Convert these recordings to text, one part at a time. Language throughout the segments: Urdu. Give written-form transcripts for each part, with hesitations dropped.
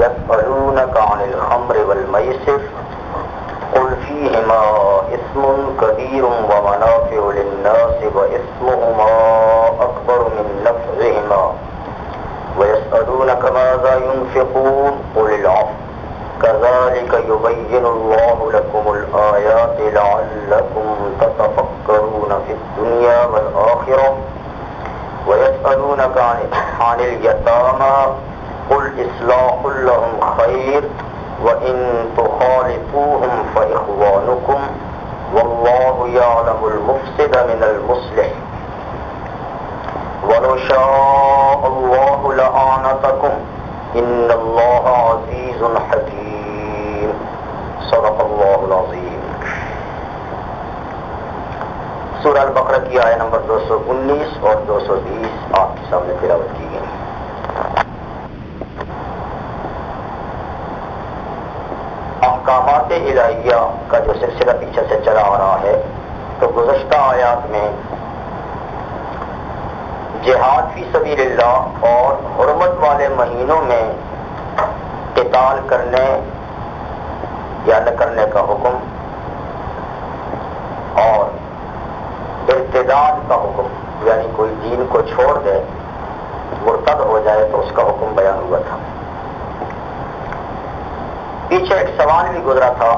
يسألونك عن الخمر والميسر قل فيهما اسم كبير ومنافع للناس واسمهما أكبر من نفعهما ويسألونك ماذا ينفقون قل العفو كذلك يبين الله لكم الآيات لعلكم تتفكرون في الدنيا والآخرة ويسألونك عن اليتامى قل إصلاح لهم خير وإن تخالطوهم فإخوانكم والله يعلم المفسد من المصلح ولو شاء الله لأعنتكم إن الله عزيز حكيم صدق اللہ العظیم۔ سورہ البقرہ کی آیت نمبر 219 اور 220 آپ کے سامنے تلاوت کی گئی۔ احکامات الہیہ کا جو سلسلہ پیچھے سے چلا آ رہا ہے، تو گزشتہ آیات میں جہاد فی سبیل اللہ اور حرمت والے مہینوں میں قتال کرنے یا نہ کرنے کا حکم اور ارتداد کا حکم، یعنی کوئی دین کو چھوڑ دے، مرتد ہو جائے تو اس کا حکم بیان ہوا تھا۔ پیچھے ایک سوال بھی گزرا تھا،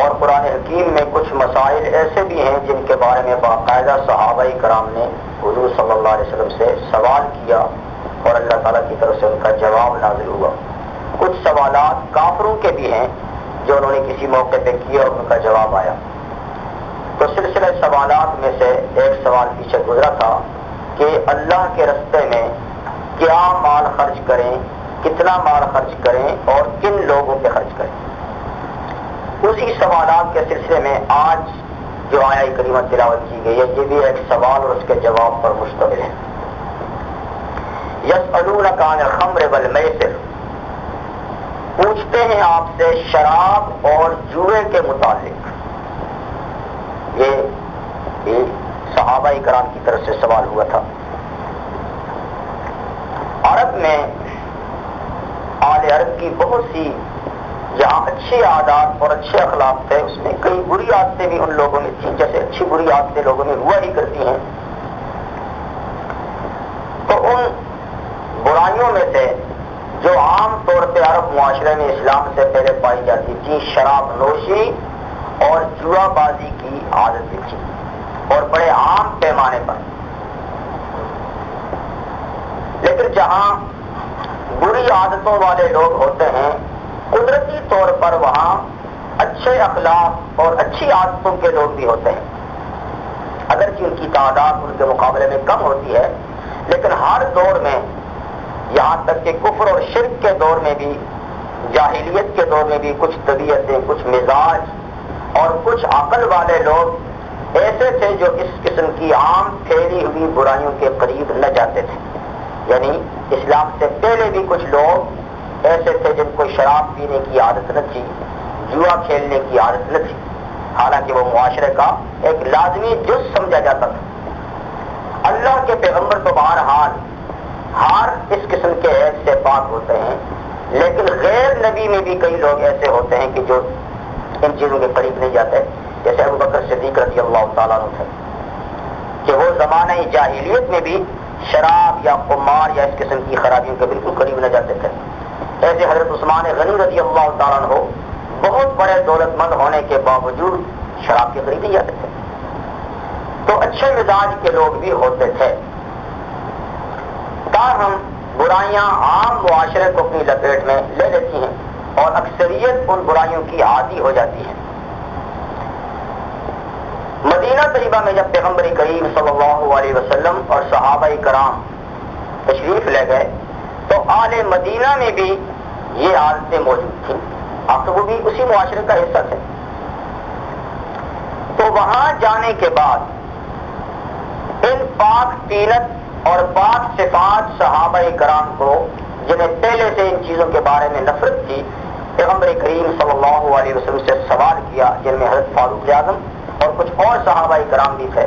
اور قرآن حکیم میں کچھ مسائل ایسے بھی ہیں جن کے بارے میں باقاعدہ صحابہ کرام نے حضور صلی اللہ علیہ وسلم سے سوال کیا اور اللہ تعالیٰ کی طرف سے ان کا جواب نازل ہوا۔ کچھ سوالات کافروں کے بھی ہیں جو انہوں نے کسی موقع پہ کیا اور ان کا جواب آیا۔ تو سلسلہ سوالات میں سے ایک سوال پیچھے گزرا تھا کہ اللہ کے راستے میں کیا مال خرچ کریں، کتنا مال خرچ کریں اور کن لوگوں پہ خرچ کریں۔ اسی سوالات کے سلسلے میں آج جو آیہ کریمہ تلاوت کی گئی ہے، یہ بھی ایک سوال اور اس کے جواب پر مشتمل ہے۔ یسألونک عن الخمر والمیسر، پوچھتے ہیں آپ سے شراب اور جوئے کے متعلق۔ یہ صحابہ کرام کی طرف سے سوال ہوا تھا۔ عرب میں آل عرب کی بہت سی جہاں اچھی عادات اور اچھے اخلاق تھے، اس میں کئی بری عادتیں بھی ان لوگوں میں تھیں، جیسے اچھی بری عادتیں لوگوں میں ہوا ہی کرتی ہیں۔ تو ان برائیوں میں سے جو عام طور پہ عرب معاشرے میں اسلام سے پہلے پائی جاتی تھی، شراب نوشی اور جوا بازی کی عادت بھی تھی، اور بڑے عام پیمانے پر۔ لیکن جہاں بری عادتوں والے لوگ ہوتے ہیں، قدرتی طور پر وہاں اچھے اخلاق اور اچھی عادتوں کے لوگ بھی ہوتے ہیں، اگرچہ ان کی تعداد ان کے مقابلے میں کم ہوتی ہے، لیکن ہر دور میں، یہاں تک کہ کفر اور شرک کے دور میں بھی، جاہلیت کے دور میں بھی، کچھ طبیعتیں، کچھ مزاج اور کچھ عقل والے لوگ ایسے تھے جو اس قسم کی عام پھیلی ہوئی برائیوں کے قریب نہ جاتے تھے۔ یعنی اسلام سے پہلے بھی کچھ لوگ ایسے تھے جن کو شراب پینے کی عادت نہ تھی، جوا کھیلنے کی عادت نہ تھی، حالانکہ وہ معاشرے کا ایک لازمی جز سمجھا جاتا تھا۔ اللہ کے پیغمبر تو بہرحال ہر اس قسم کے عیب سے پاک ہوتے ہیں، لیکن غیر نبی میں بھی کئی لوگ ایسے ہوتے ہیں کہ جو ان چیزوں کے قریب نہیں جاتے، جیسے ابو بکر صدیق رضی اللہ تعالیٰ عنہ تھے کہ وہ زمانہ جاہلیت میں بھی شراب یا قمار یا اس قسم کی خرابیوں کے بالکل قریب نہ جاتے تھے۔ ایسے حضرت عثمان غنی رضی اللہ تعالیٰ عنہ بہت بڑے دولت مند ہونے کے باوجود شراب کے قریب نہیں جاتے تھے۔ تو اچھے مزاج کے لوگ بھی ہوتے تھے، تاہم برائیاں عام معاشرے کو اپنی لپیٹ میں لے لیتی ہیں اور اکثریت ان برائیوں کی عادی ہو جاتی ہے۔ مدینہ طیبہ میں جب پیغمبر کریم صلی اللہ علیہ وسلم اور صحابہ کرام تشریف لے گئے تو آل مدینہ میں بھی یہ عادتیں موجود تھیں، آخر وہ بھی اسی معاشرے کا حصہ تھے۔ تو وہاں جانے کے بعد ان پاک تینت اور پاک صفات صحابہ کرام کو، جنہیں پہلے سے ان چیزوں کے بارے میں نفرت تھی، پیغمبر کریم صلی اللہ علیہ وسلم سے سوال کیا، جن میں حضرت فاروق اعظم اور کچھ اور صحابہ کرام بھی تھے۔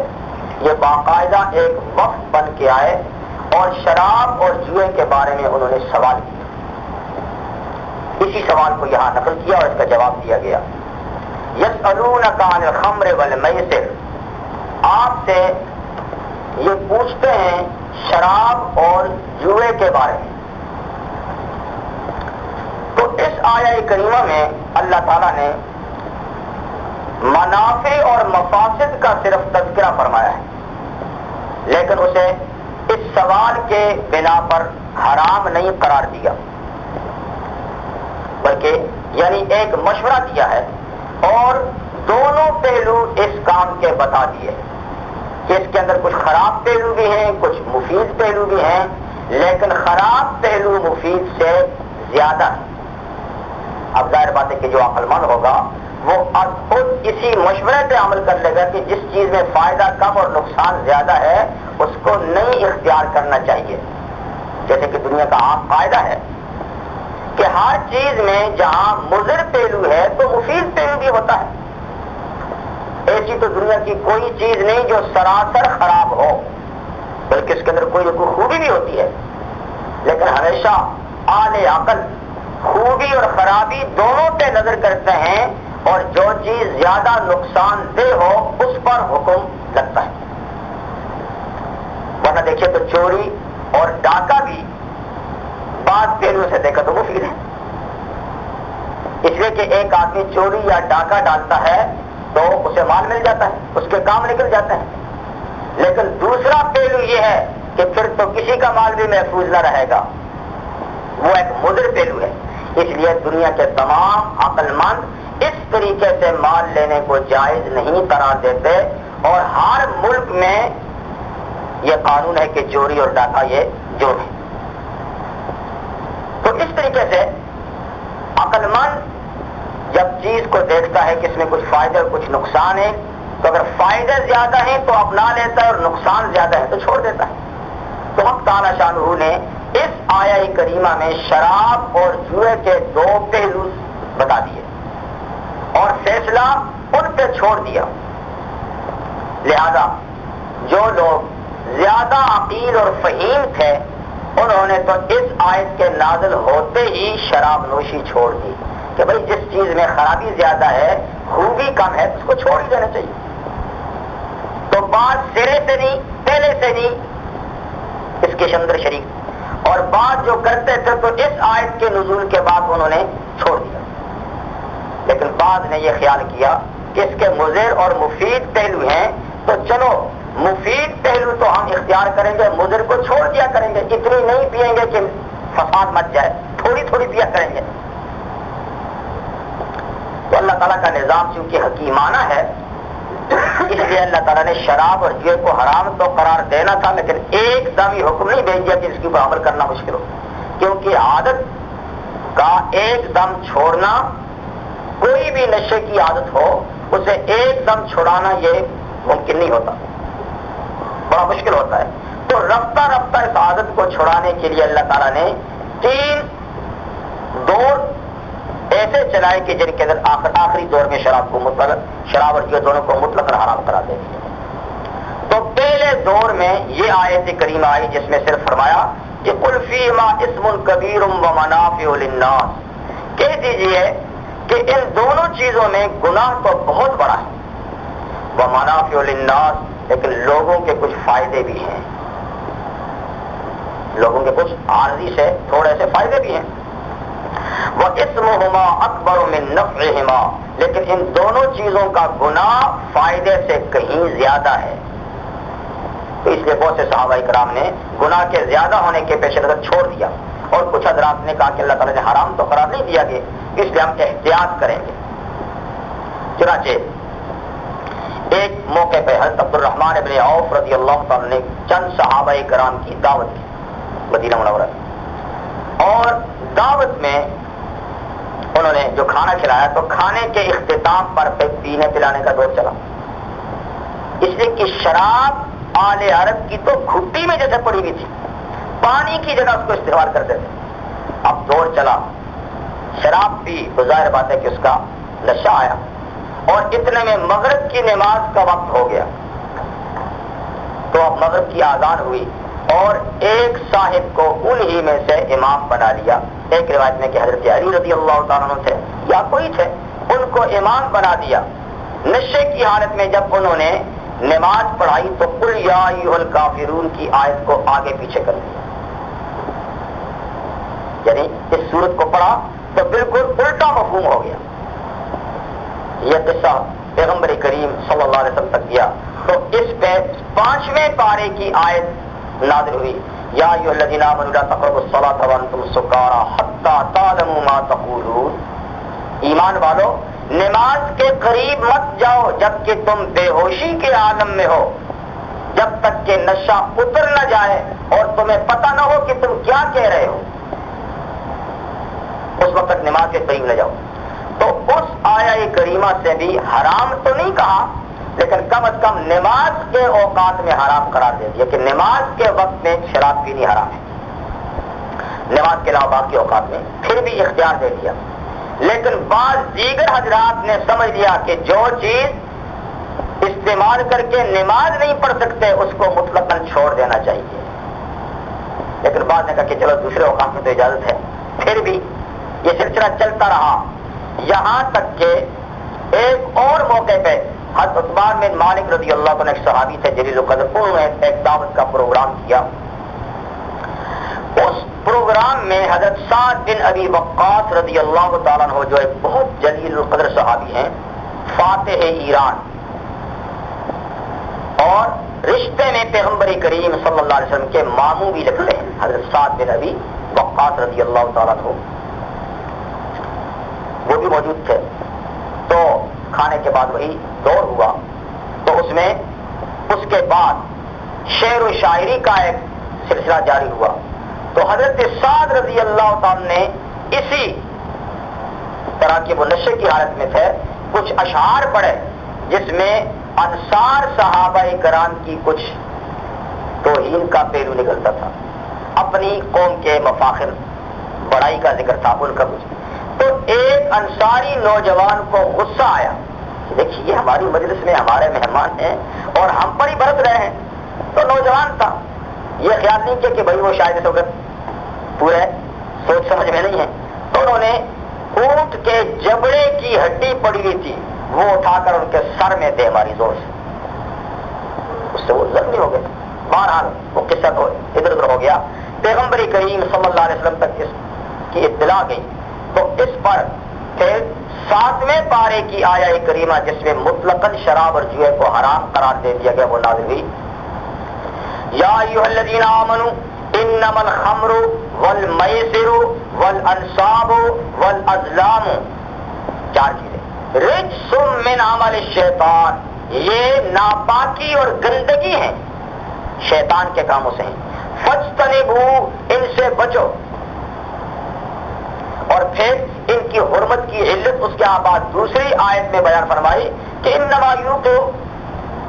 یہ باقاعدہ ایک وفد بن کے آئے اور شراب اور جوئے کے بارے میں انہوں نے سوال کیا۔ اسی سوال کو یہاں نقل کیا اور اس کا جواب دیا گیا. یسألونک عن الخمر والمیسر، آپ سے یہ پوچھتے ہیں شراب اور جوئے کے بارے میں. تو اس آیہ کریمہ میں اللہ تعالیٰ نے منافع اور مفاسد کا صرف تذکرہ فرمایا ہے، لیکن اسے اس سوال کے بنا پر حرام نہیں قرار دیا، بلکہ یعنی ایک مشورہ دیا ہے اور دونوں پہلو اس کام کے بتا دیے کہ اس کے اندر کچھ خراب پہلو بھی ہیں، کچھ مفید پہلو بھی ہیں، لیکن خراب پہلو مفید سے زیادہ ہے. اب ظاہر بات ہے کہ جو عقل مند ہوگا وہ خود اسی مشورے پہ عمل کر لے گا کہ جس چیز میں فائدہ کم اور نقصان زیادہ ہے اس کو نہیں اختیار کرنا چاہیے. جیسے کہ دنیا کا عام قاعدہ ہے کہ ہر چیز میں جہاں مضر پہلو ہے تو مفید پہلو بھی ہوتا ہے. ایسی تو دنیا کی کوئی چیز نہیں جو سراسر خراب ہو، بلکہ اس کے اندر کوئی نہ کوئی خوبی بھی ہوتی ہے. لیکن ہمیشہ اہل عقل خوبی اور خرابی دونوں پہ نظر کرتے ہیں اور جو چیز زیادہ نقصان دہ ہو اس پر حکم لگتا ہے. ورنہ دیکھیے تو چوری اور ڈاکہ بھی بعض پہلو سے دیکھا تو مفید ہے، اس لیے کہ ایک آدمی چوری یا ڈاکہ ڈالتا ہے تو اسے مال مل جاتا ہے، اس کے کام نکل جاتا ہے. لیکن دوسرا پہلو یہ ہے کہ پھر تو کسی کا مال بھی محفوظ نہ رہے گا، وہ ایک مضر پہلو ہے. اس لیے دنیا کے تمام عقل مند اس طریقے سے مال لینے کو جائز نہیں قرار دیتے، اور ہر ملک میں یہ قانون ہے کہ چوری اور ڈاکہ یہ جرم ہے. تو اس طریقے سے عقل مند جب چیز کو دیکھتا ہے کہ اس میں کچھ فائدے اور کچھ نقصان ہے تو اگر فائدے زیادہ ہیں تو اپنا لیتا ہے اور نقصان زیادہ ہے تو چھوڑ دیتا ہے. تو حق تعالی شانہ نے اس آیہ کریمہ میں شراب اور جوئے کے دو پہلو بتا دیے اور فیصلہ ان پہ چھوڑ دیا. لہذا جو لوگ زیادہ عقیل اور فہیم تھے انہوں نے تو اس آیت کے نازل ہوتے ہی شراب نوشی چھوڑ دی کہ بھئی جس چیز میں خرابی زیادہ ہے خوبی کم ہے اس کو چھوڑ ہی دینا چاہیے. تو بات سرے سے نہیں، پہلے سے نہیں اس کے اندر شریک، اور بات جو کرتے تھے تو اس آیت کے نزول کے بعد انہوں نے چھوڑ دیا. لیکن بعد نے یہ خیال کیا کہ اس کے مضر اور مفید پہلو ہیں تو چلو مفید پہلو تو ہم اختیار کریں گے، مضر کو چھوڑ دیا کریں گے. اتنی نہیں پیئیں گے کہ فساد مچ جائے، تھوڑی تھوڑی پیا کریں گے. تو اللہ تعالیٰ کا نظام چونکہ حکیمانہ ہے اس لیے اللہ تعالیٰ نے شراب اور جوئے کو حرام تو قرار دینا تھا، لیکن ایک دم ہی حکم نہیں بھیج دیا کہ اس کے اوپر عمل کرنا مشکل ہو. کیونکہ عادت کا ایک دم چھوڑنا، کوئی بھی نشے کی عادت ہو اسے ایک دم چھڑانا یہ ممکن نہیں ہوتا، بڑا مشکل ہوتا ہے. تو رفتہ رفتہ اس عادت کو چھڑانے کے لیے اللہ تعالیٰ نے 3 دور ایسے چلائے کہ جن کے اندر آخری دور میں شراب اور جوئے دونوں کو مطلق حرام کرا دے دیا. تو پہلے دور میں یہ آیت کریمہ آئی جس میں صرف فرمایا کہ قل فیہما اسم کبیر ومنافع للناس، کہہ دیجئے کہ ان دونوں چیزوں میں گناہ تو بہت بڑا ہے، ومنافع للناس، لیکن لوگوں کے کچھ فائدے بھی ہیں، لوگوں کے کچھ عارضی سے تھوڑے سے فائدے بھی ہیں. وَإِثْمُهُمَا أَكْبَرُ مِن نَفْعِهِمَا، لیکن ان دونوں چیزوں کا گناہ فائدے سے کہیں زیادہ ہے. تو اس لیے بہت سے صحابہ کرام نے گناہ کے زیادہ ہونے کے پیش نظر چھوڑ دیا، اور کچھ حضرات نے کہا کہ اللہ تعالیٰ نے حرام تو قرار نہیں دیا گیا، اس لیے ہم احتیاط کریں گے. چنانچہ ایک موقع پہ حضرت عبد الرحمن ابن عوف رضی اللہ تعالیٰ نے چند صحابہ کرام کی دعوت کی مدینہ منورہ، اور دعوت میں انہوں نے جو کھانا کھلایا تو کھانے کے اختتام پر پینے پلانے کا دور چلا، اس لیے کہ شراب آل عرب کی تو گھٹی میں جیسے پڑی ہوئی تھی، پانی کی جگہ اس کو استعمال کرتے تھے. اب دور چلا، شراب پی تو ظاہر بات ہے کہ اس کا نشہ آیا، اور اتنے میں مغرب کی نماز کا وقت ہو گیا. تو اب مغرب کی اذان ہوئی اور ایک صاحب کو انہی میں سے امام بنا لیا ایک روایت میں کہ حضرت علی رضی اللہ تعالیٰ عنہ تھے یا کوئی تھے، ان کو امام بنا دیا نشے کی حالت میں. جب انہوں نے نماز پڑھائی تو قل یا ایھا الکافرون کی آیت کو آگے پیچھے کر دیا، یعنی اس سورت کو پڑھا تو بالکل الٹا مفہوم ہو گیا. یہ قصہ پیغمبر کریم صلی اللہ علیہ وسلم تک گیا تو اس پہ 5ویں پارے کی آیت نازل ہوئی، یا ایھا الذین آمنوا لا تقربوا الصلاۃ وانتم سکارى حتی تعلموا ما تقولون. ایمان والو نماز کے قریب مت جاؤ جبکہ تم بے ہوشی کے عالم میں ہو، جب تک کہ نشہ اتر نہ جائے اور تمہیں پتہ نہ ہو کہ تم کیا کہہ رہے ہو، اس وقت تک نماز کے قریب نہ جاؤ. تو اس آیہ کریمہ سے بھی حرام تو نہیں کہا، لیکن کم از کم نماز کے اوقات میں حرام قرار دے دیا کہ نماز کے وقت میں شراب پینی حرام ہے، نماز کے علاوہ باقی اوقات میں پھر بھی اختیار دے دیا. لیکن بعض دیگر حضرات نے سمجھ لیا کہ جو چیز استعمال کر کے نماز نہیں پڑھ سکتے اس کو مطلقاً چھوڑ دینا چاہیے. لیکن بعض نے کہا کہ چلو دوسرے اوقات میں تو اجازت ہے. پھر بھی یہ سلسلہ چلتا رہا یہاں تک کہ ایک اور موقع پہ حضرت عثمان بن مالک رضی اللہ عنہ ایک صحابی تھے جلیل القدر، انہوں نے ایک دعوت کا پروگرام کیا. اس پروگرام میں حضرت سعد بن ابی وقاص رضی اللہ تعالیٰ عنہ جو ایک بہت جلیل القدر صحابی ہیں، فاتح ایران اور رشتے میں پیغمبر کریم صلی اللہ علیہ وسلم کے ماموں بھی لگتے ہیں، حضرت سعد بن ابی وقاص رضی اللہ تعالیٰ عنہ وہ بھی موجود تھے. تو کھانے کے بعد وہی دور ہوا تو اس میں اس کے بعد شعر و شاعری کا ایک سلسلہ جاری ہوا. تو حضرت سعد رضی اللہ تعالیٰ نے اسی طرح کے وہ نشے کی حالت میں تھے کچھ اشعار پڑھے جس میں انصار صحابہ کرام کی کچھ توہین کا پہلو نکلتا تھا، اپنی قوم کے مفاخر بڑائی کا ذکر تھا ان کا کچھ. تو ایک انصاری نوجوان کو غصہ آیا کہ دیکھیے یہ ہماری مجلس میں ہمارے مہمان ہیں اور ہم پر ہی برس رہے ہیں. تو نوجوان تھا، یہ خیال نہیں کیا کہ بھائی وہ شاید اس وقت پورے سوچ سمجھ میں نہیں ہے. تو انہوں نے اونٹ کے جبڑے کی ہڈی پڑی ہوئی تھی وہ اٹھا کر ان کے سر میں دے ماری زور سے، اس سے وہ زخمی ہو گئے. بہرحال وہ قصہ تو ادھر ادھر ہو گیا. پیغمبر کریم صلی اللہ علیہ وسلم تک اس کی اطلاع گئی تو اس پر پھر 7ویں پارے کی آیہ کریمہ جس میں مطلقاً شراب اور جوئے کو حرام قرار دے دیا گیا وہ نازل ہوئی. یا ایھا الذین آمنوا انما الخمر والمیسر والانصاب والازلام، 4 چیزیں، رجس من عمل الشیطان، یہ ناپاکی اور گندگی ہیں شیطان کے کاموں سے ہیں. فاجتنبوا، ان سے بچو. اور پھر ان کی حرمت کی علت اس کے بعد دوسری آیت میں بیان فرمائی کہ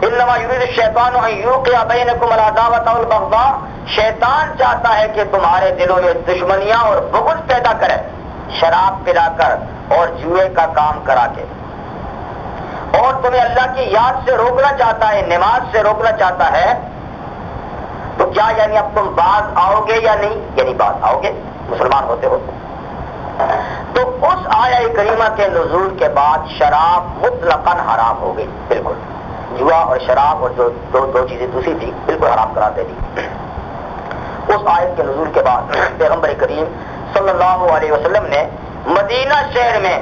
انما یرید الشیطان ان یوقع بینکم العداوۃ والبغضاء، شیطان چاہتا ہے کہ تمہارے دلوں میں دشمنیاں اور بغض پیدا کرے شراب پلا کر اور جوئے کا کام کرا کے، اور تمہیں اللہ کی یاد سے روکنا چاہتا ہے، نماز سے روکنا چاہتا ہے. تو کیا یعنی اب تم باز آؤ گے یا نہیں؟ یعنی باز آؤ گے مسلمان ہوتے ہو. تو اس آیہ کریمہ کے نزول کے بعد شراب مطلقاً حرام ہو گئی، بالکل جوا اور شراب اور جو دو چیزیں دوسری تھی بالکل حرام قرار دے دی. اس آیت کے نزول کے بعد پیغمبر کریم صلی اللہ علیہ وسلم نے مدینہ شہر میں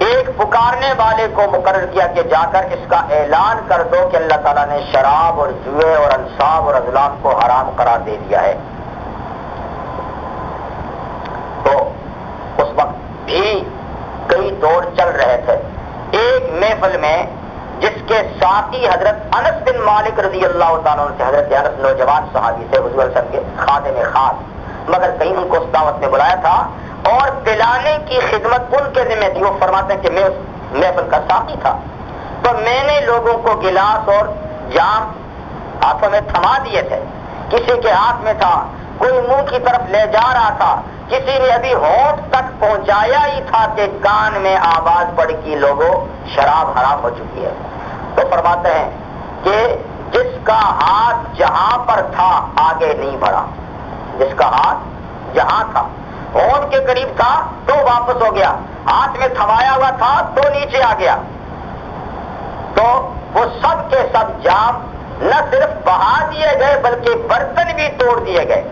ایک پکارنے والے کو مقرر کیا کہ جا کر اس کا اعلان کر دو کہ اللہ تعالیٰ نے شراب اور جوئے اور انصاب اور ازلام کو حرام قرار دے دیا ہے. تو اس وقت بھی کئی دور چل رہے تھے. ایک محفل میں جس کے ساتھی حضرت انس بن مالک رضی اللہ تعالیٰ عنہ، حضرت انس نوجوان صحابی تھے حضور صلی اللہ علیہ وسلم کے خادم خاص، مگر کہیں ان کو اس دعوت میں بلایا تھا اور پلانے کی خدمت ان کے ذمہ تھی. وہ فرماتے ہیں کہ میں اس محفل کا ساتھی تھا تو میں نے لوگوں کو گلاس اور جام ہاتھوں میں تھما دیے تھے، کسی کے ہاتھ میں تھا، کوئی منہ کی طرف لے جا رہا تھا، کسی نے ابھی ہونٹ تک پہنچایا ہی تھا کہ کان میں آواز پڑ کی لوگوں شراب حرام ہو چکی ہے. تو فرماتے ہیں کہ جس کا ہاتھ جہاں پر تھا آگے نہیں بڑھا، جس کا ہاتھ جہاں تھا ہونٹ کے قریب تھا تو واپس ہو گیا، ہاتھ میں تھمایا ہوا تھا تو نیچے آ گیا، تو وہ سب کے سب جام نہ صرف بہا دیے گئے بلکہ برتن بھی توڑ دیے گئے۔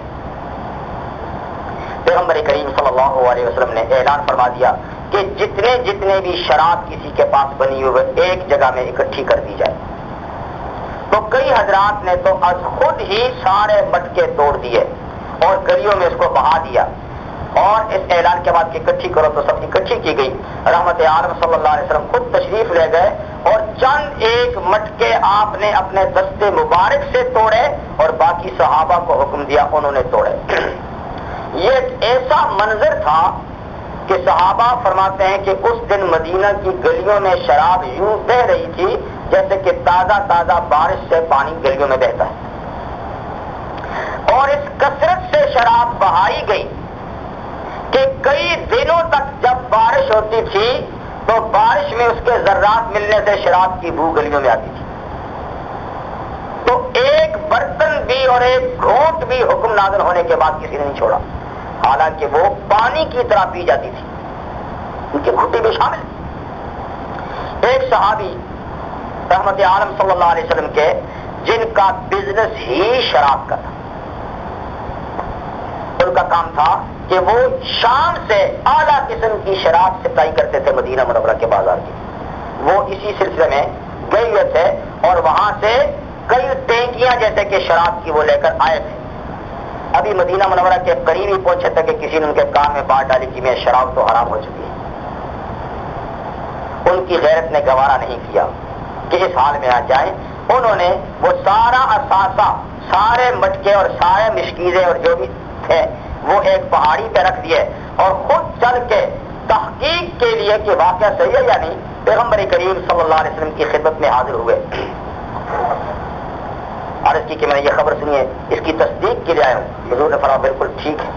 پیغمبر کریم صلی اللہ علیہ وسلم نے اعلان فرما دیا کہ جتنے جتنے بھی شراب کسی کے پاس بنی ہوئے ایک جگہ میں اکٹھی کر دی جائے۔ تو کئی حضرات نے تو از خود ہی سارے مٹکے توڑ دیے اور گلیوں میں اس کو بہا دیا، اور اس اعلان کے بعد کہ اکٹھی کرو تو سب اکٹھی کی گئی۔ رحمت عالم صلی اللہ علیہ وسلم خود تشریف لے گئے اور چند ایک مٹکے آپ نے اپنے دستے مبارک سے توڑے اور باقی صحابہ کو حکم دیا انہوں نے توڑے۔ یہ ایک ایسا منظر تھا کہ صحابہ فرماتے ہیں کہ اس دن مدینہ کی گلیوں میں شراب یوں بہ رہی تھی جیسے کہ تازہ تازہ بارش سے پانی گلیوں میں بہتا ہے، اور اس کثرت سے شراب بہائی گئی کہ کئی دنوں تک جب بارش ہوتی تھی تو بارش میں اس کے ذرات ملنے سے شراب کی بو گلیوں میں آتی تھی، تو ایک برتن بھی اور ایک گھونٹ بھی حکم نازل ہونے کے بعد کسی نے نہیں چھوڑا، حالانکہ وہ پانی کی طرح پی جاتی تھی، ان کی گھٹی بھی شامل۔ ایک صحابی رحمت عالم صلی اللہ علیہ وسلم کے جن کا بزنس ہی شراب کا تھا، ان کا کام تھا کہ وہ شام سے اعلیٰ قسم کی شراب سپلائی کرتے تھے مدینہ منورہ کے بازار کی۔ وہ اسی سلسلے میں گئے ہوئے تھے اور وہاں سے کئی ٹینکیاں جیسے کہ شراب کی وہ لے کر آئے تھے۔ ابھی مدینہ منورہ کے قریب ہی پہنچے تھے کہ کسی نے ان کے کان میں بات ڈالی کہ میں شراب تو حرام ہو چکی ہے۔ ان کی غیرت نے گوارا نہیں کیا کہ اس حال میں آ جائیں، انہوں نے وہ سارا اثاثہ، سارے مٹکے اور سارے مشکیزیں اور جو بھی تھے وہ ایک پہاڑی پہ رکھ دیے اور خود چل کے تحقیق کے لیے کہ واقعہ صحیح ہے یا نہیں پیغمبر کریم صلی اللہ علیہ وسلم کی خدمت میں حاضر ہوئے۔ عرض کی کہ میں نے یہ خبر سنی ہے، اس کی تصدیق کے لیے آیا ہوں۔ حضور نے فرمایا بالکل ٹھیک ہے۔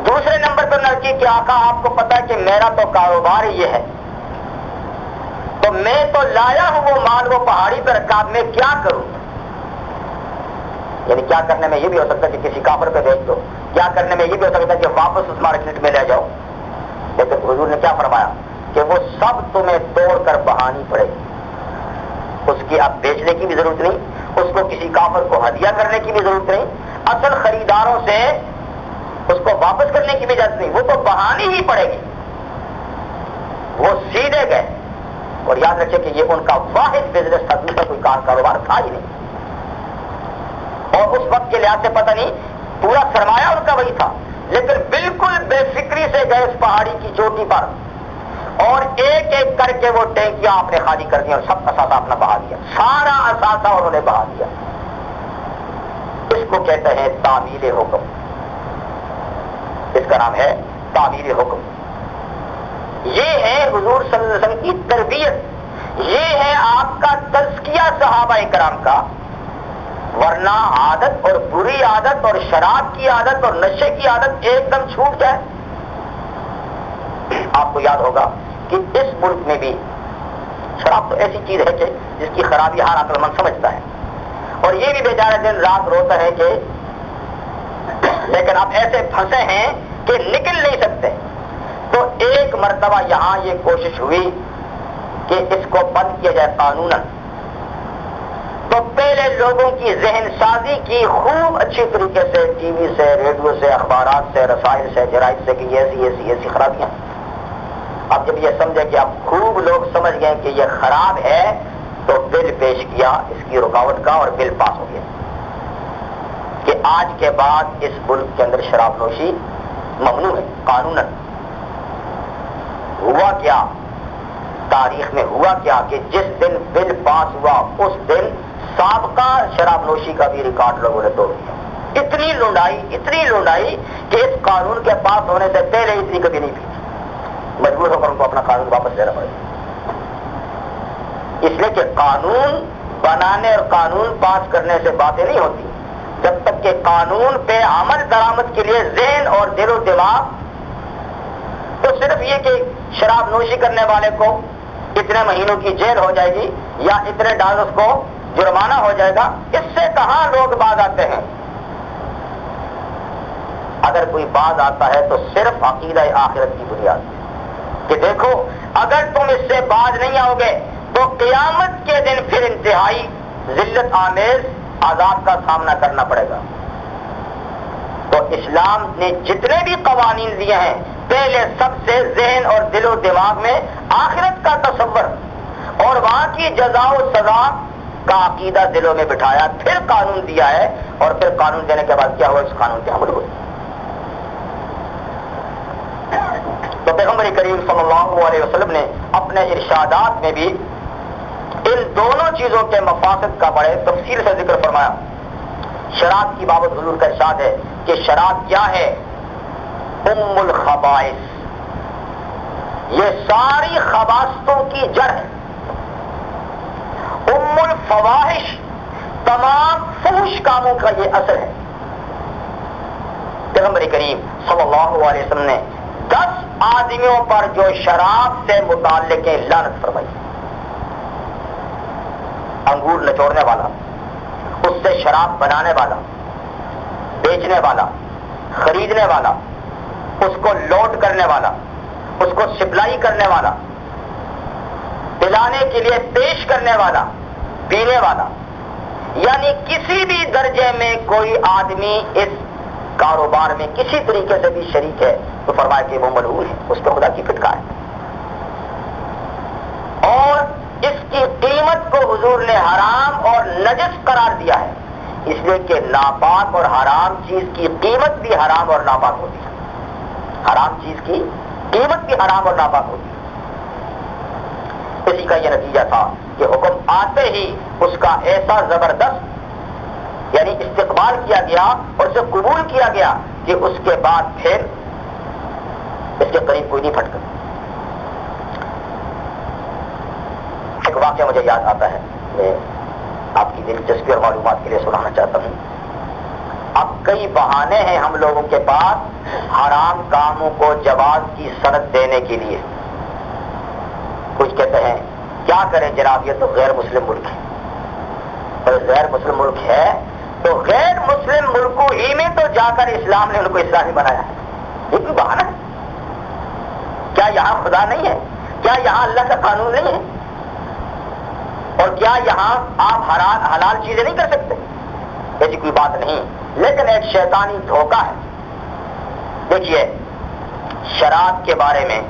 دوسرے نمبر پر لڑکی کہ آقا آپ کو پتا ہے کہ میرا تو کاروبار ہی یہ ہے، تو میں تو لایا ہوں وہ مال، وہ پہاڑی پر رکھا، میں کیا کروں؟ یعنی کیا کرنے میں یہ بھی ہو سکتا ہے کہ کسی کافر پہ بیچ دو، کیا کرنے میں یہ بھی ہو سکتا ہے کہ واپس اس مارکیٹ میں لے جاؤ، لیکن حضور نے کیا فرمایا کہ وہ سب تمہیں توڑ کر بہانی پڑے گی، اس کی اب بیچنے کی بھی ضرورت نہیں، اس کو کسی کافر کو ہدیہ کرنے کی بھی ضرورت نہیں، اصل خریداروں سے اس کو واپس کرنے کی بھی اجازت نہیں، وہ تو بہانی ہی پڑے گی۔ وہ سیدھے گئے، اور یاد رکھیں کہ یہ ان کا واحد بزنس تھا، دوسرا کوئی کاروبار تھا ہی نہیں، اور اس وقت کے لحاظ سے پتہ نہیں پورا سرمایہ ان کا وہی تھا، لیکن بالکل بے فکری سے گئے اس پہاڑی کی چوٹی پر اور ایک ایک کر کے وہ ٹینکیاں آپ نے خالی کر دی اور سب اثاثہ اپنا بہا دیا، سارا اثاثہ انہوں نے بہا دیا۔ اس کو کہتے ہیں تعمیل حکم، اس کا نام ہے تعمیل حکم۔ یہ ہے حضور صلی اللہ علیہ وسلم کی تربیت، یہ ہے آپ کا تزکیہ صحابہ کرام کا، ورنہ عادت اور بری عادت اور شراب کی عادت اور نشے کی عادت ایک دم چھوٹ جائے۔ آپ کو یاد ہوگا کہ اس ملک میں بھی شراب تو ایسی چیز ہے کہ جس کی خرابی ہر عقل مند سمجھتا ہے، اور یہ بھی بیچارہ دن رات روتا ہے کہ لیکن اب ایسے پھنسے ہیں کہ نکل نہیں سکتے۔ تو ایک مرتبہ یہاں یہ کوشش ہوئی کہ اس کو بند کیا جائے قانوناً، تو پہلے لوگوں کی ذہن سازی کی خوب اچھی طریقے سے، ٹی وی سے، ریڈیو سے، اخبارات سے، رسائل سے، جرائد سے کہ یہ ایسی خرابیاں۔ اب جب یہ سمجھے کہ اب خوب لوگ سمجھ گئے کہ یہ خراب ہے تو بل پیش کیا اس کی رکاوٹ کا، اور بل پاس ہو گیا کہ آج کے بعد اس ملک کے اندر شراب نوشی ممنوع ہے قانوناً۔ ہوا کیا تاریخ میں ہوا کیا کہ جس دن بل پاس ہوا اس دن سابقہ شراب نوشی کا بھی ریکارڈ لوگوں نے توڑ دیا۔ اتنی لونڈائی کہ اس قانون کے پاس ہونے سے پہلے اتنی کبھی نہیں پی، مجبور ہو کر ان کو اپنا قانون واپس لینا پڑے، اس لیے کہ قانون بنانے اور قانون پاس کرنے سے باتیں نہیں ہوتی جب تک کہ قانون پہ عمل درآمد کے لیے ذہن اور دل و دماغ، تو صرف یہ کہ شراب نوشی کرنے والے کو اتنے مہینوں کی جیل ہو جائے گی یا اتنے ڈالرز کو جرمانہ ہو جائے گا، اس سے کہاں لوگ باز آتے ہیں۔ اگر کوئی باز آتا ہے تو صرف عقیدہ آخرت کی بنیاد کہ دیکھو اگر تم اس سے باز نہیں آؤ گے تو قیامت کے دن پھر انتہائی ذلت آمیز عذاب کا سامنا کرنا پڑے گا. تو اسلام نے جتنے بھی قوانین دیے ہیں پہلے سب سے ذہن اور دل و دماغ میں آخرت کا تصور اور وہاں کی جزا و سزا کا عقیدہ دلوں میں بٹھایا, پھر قانون دیا ہے, اور پھر قانون دینے کے بعد کیا ہوا, اس قانون پہ عمل ہوئے. تو پیغمبر کریم صلی اللہ علیہ وسلم نے اپنے ارشادات میں بھی ان دونوں چیزوں کے مفاسد کا بڑے تفصیل سے ذکر فرمایا. شراب کی بابت حضور کا ارشاد ہے کہ شراب کیا ہے, ام الخبائث, یہ ساری خباثتوں کی جڑ ہے. ام الفواحش, تمام فحش کاموں کا یہ اثر ہے. پیغمبر کریم صلی اللہ علیہ وسلم نے 10 آدمیوں پر جو شراب سے متعلق لعنت فرمائی. انگور نچوڑنے والا, اس سے شراب بنانے والا, بیچنے والا, خریدنے والا, اس کو لوڈ کرنے والا, اس کو سپلائی کرنے والا, پلانے کے لیے پیش کرنے والا, پینے والا, یعنی کسی بھی درجے میں کوئی آدمی اس کاروبار میں کسی طریقے سے بھی شریک ہے تو فرمایا کہ وہ ملعون ہے, اس پہ خدا کی پھٹکار ہے. اور اس کی قیمت کو حضور نے حرام اور نجس قرار دیا ہے, اس لیے کہ ناپاک اور حرام چیز کی قیمت بھی حرام اور ناپاک ہوتی ہے. حرام چیز کی قیمت بھی حرام اور ناپاک ہوتی ہے. اسی کا یہ نتیجہ تھا کہ حکم آتے ہی اس کا ایسا زبردست یعنی استقبال کیا گیا اور اسے قبول کیا گیا کہ اس کے بعد پھر اس کے قریب کوئی نہیں پھٹکا. ایک واقعہ مجھے یاد آتا ہے, میں آپ کی دلچسپی اور معلومات کے لیے سنانا چاہتا ہوں. اب کئی بہانے ہیں ہم لوگوں کے پاس حرام کاموں کو جواز کی سند دینے کے لیے. کچھ کہتے ہیں کیا کریں جناب, یہ تو غیر مسلم ملک ہے. اور غیر مسلم ملک ہے تو غیر مسلم ملکوں ہی میں تو جا کر اسلام نے ان کو اسلامی بنایا ہے. یہ کوئی بہانہ ہے؟ کیا یہاں خدا نہیں ہے؟ کیا یہاں اللہ کا قانون نہیں ہے؟ اور کیا یہاں آپ حلال چیزیں نہیں کر سکتے؟ ایسی کوئی بات نہیں, لیکن ایک شیطانی دھوکہ ہے. دیکھیے, شراب کے بارے میں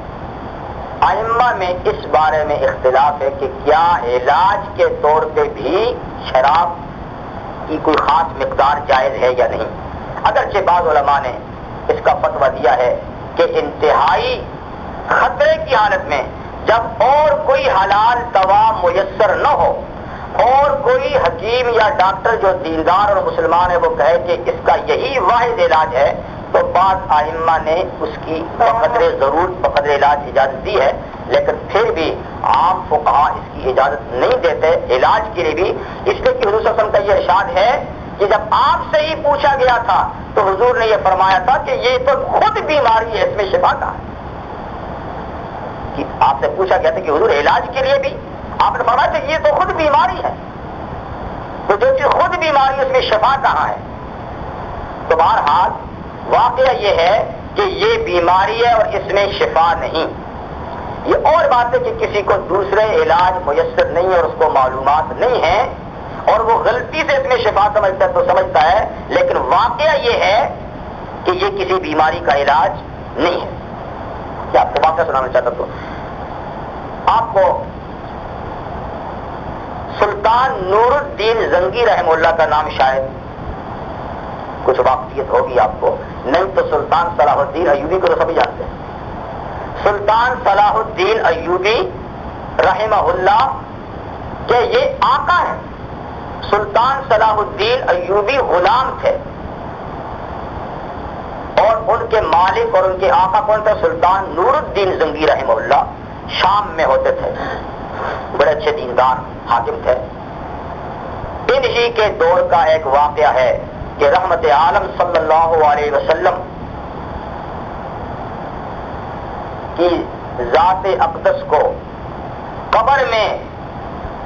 ائمہ میں اس بارے میں اختلاف ہے کہ کیا علاج کے طور پہ بھی شراب کی کوئی خاص مقدار جائز ہے یا نہیں. اگرچہ بعض علماء نے اس کا فتویٰ دیا ہے کہ انتہائی خطرے کی حالت میں جب اور کوئی حلال دوا میسر نہ ہو اور کوئی حکیم یا ڈاکٹر جو دیندار اور مسلمان ہے وہ کہے کہ اس کا یہی واحد علاج ہے, تو بعض ائمہ نے اس کی بقدر ضرورت بقدر علاج اجازت دی ہے. لیکن پھر بھی عام فقہا اس کی اجازت نہیں دیتے علاج کے لیے بھی, اس لیے کہ حضور صلی اللہ علیہ وسلم کا یہ ارشاد ہے کہ جب آپ سے ہی پوچھا گیا تھا تو حضور نے یہ فرمایا تھا کہ یہ تو خود بیماری ہے, اس میں شفا کہاں ہے. کہ آپ سے پوچھا گیا تھا کہ حضور علاج کے لیے بھی, آپ نے فرمایا کہ یہ تو خود بیماری ہے, تو جو چیز خود بیماری ہے اس میں شفا کہاں ہے. تو بہرحال واقعہ یہ ہے کہ یہ بیماری ہے اور اس میں شفا نہیں. یہ اور بات ہے کہ کسی کو دوسرے علاج میسر نہیں ہے اور اس کو معلومات نہیں ہے اور وہ غلطی سے اس میں شفا سمجھتا ہے تو سمجھتا ہے, لیکن واقعہ یہ ہے کہ یہ کسی بیماری کا علاج نہیں ہے. کیا آپ کو واقعہ سنانا چاہتا تو آپ کو سلطان نور الدین زنگی رحمہ اللہ کا نام شاید کچھ واقفیت ہوگی آپ کو, نہیں تو سلطان صلاح الدین ایوبی کو تو سبھی جانتے ہیں. سلطان صلاح الدین ایوبی رحمہ اللہ کہ یہ آقا ہے. سلطان صلاح الدین ایوبی غلام تھے اور ان کے مالک اور ان کے آقا کون تھے؟ سلطان نور الدین زنگی رحمہ اللہ شام میں ہوتے تھے, بڑے اچھے دیندار حاکم تھے. انہی کے دور کا ایک واقعہ ہے کہ رحمت عالم صلی اللہ علیہ وسلم کی ذات اقدس کو قبر میں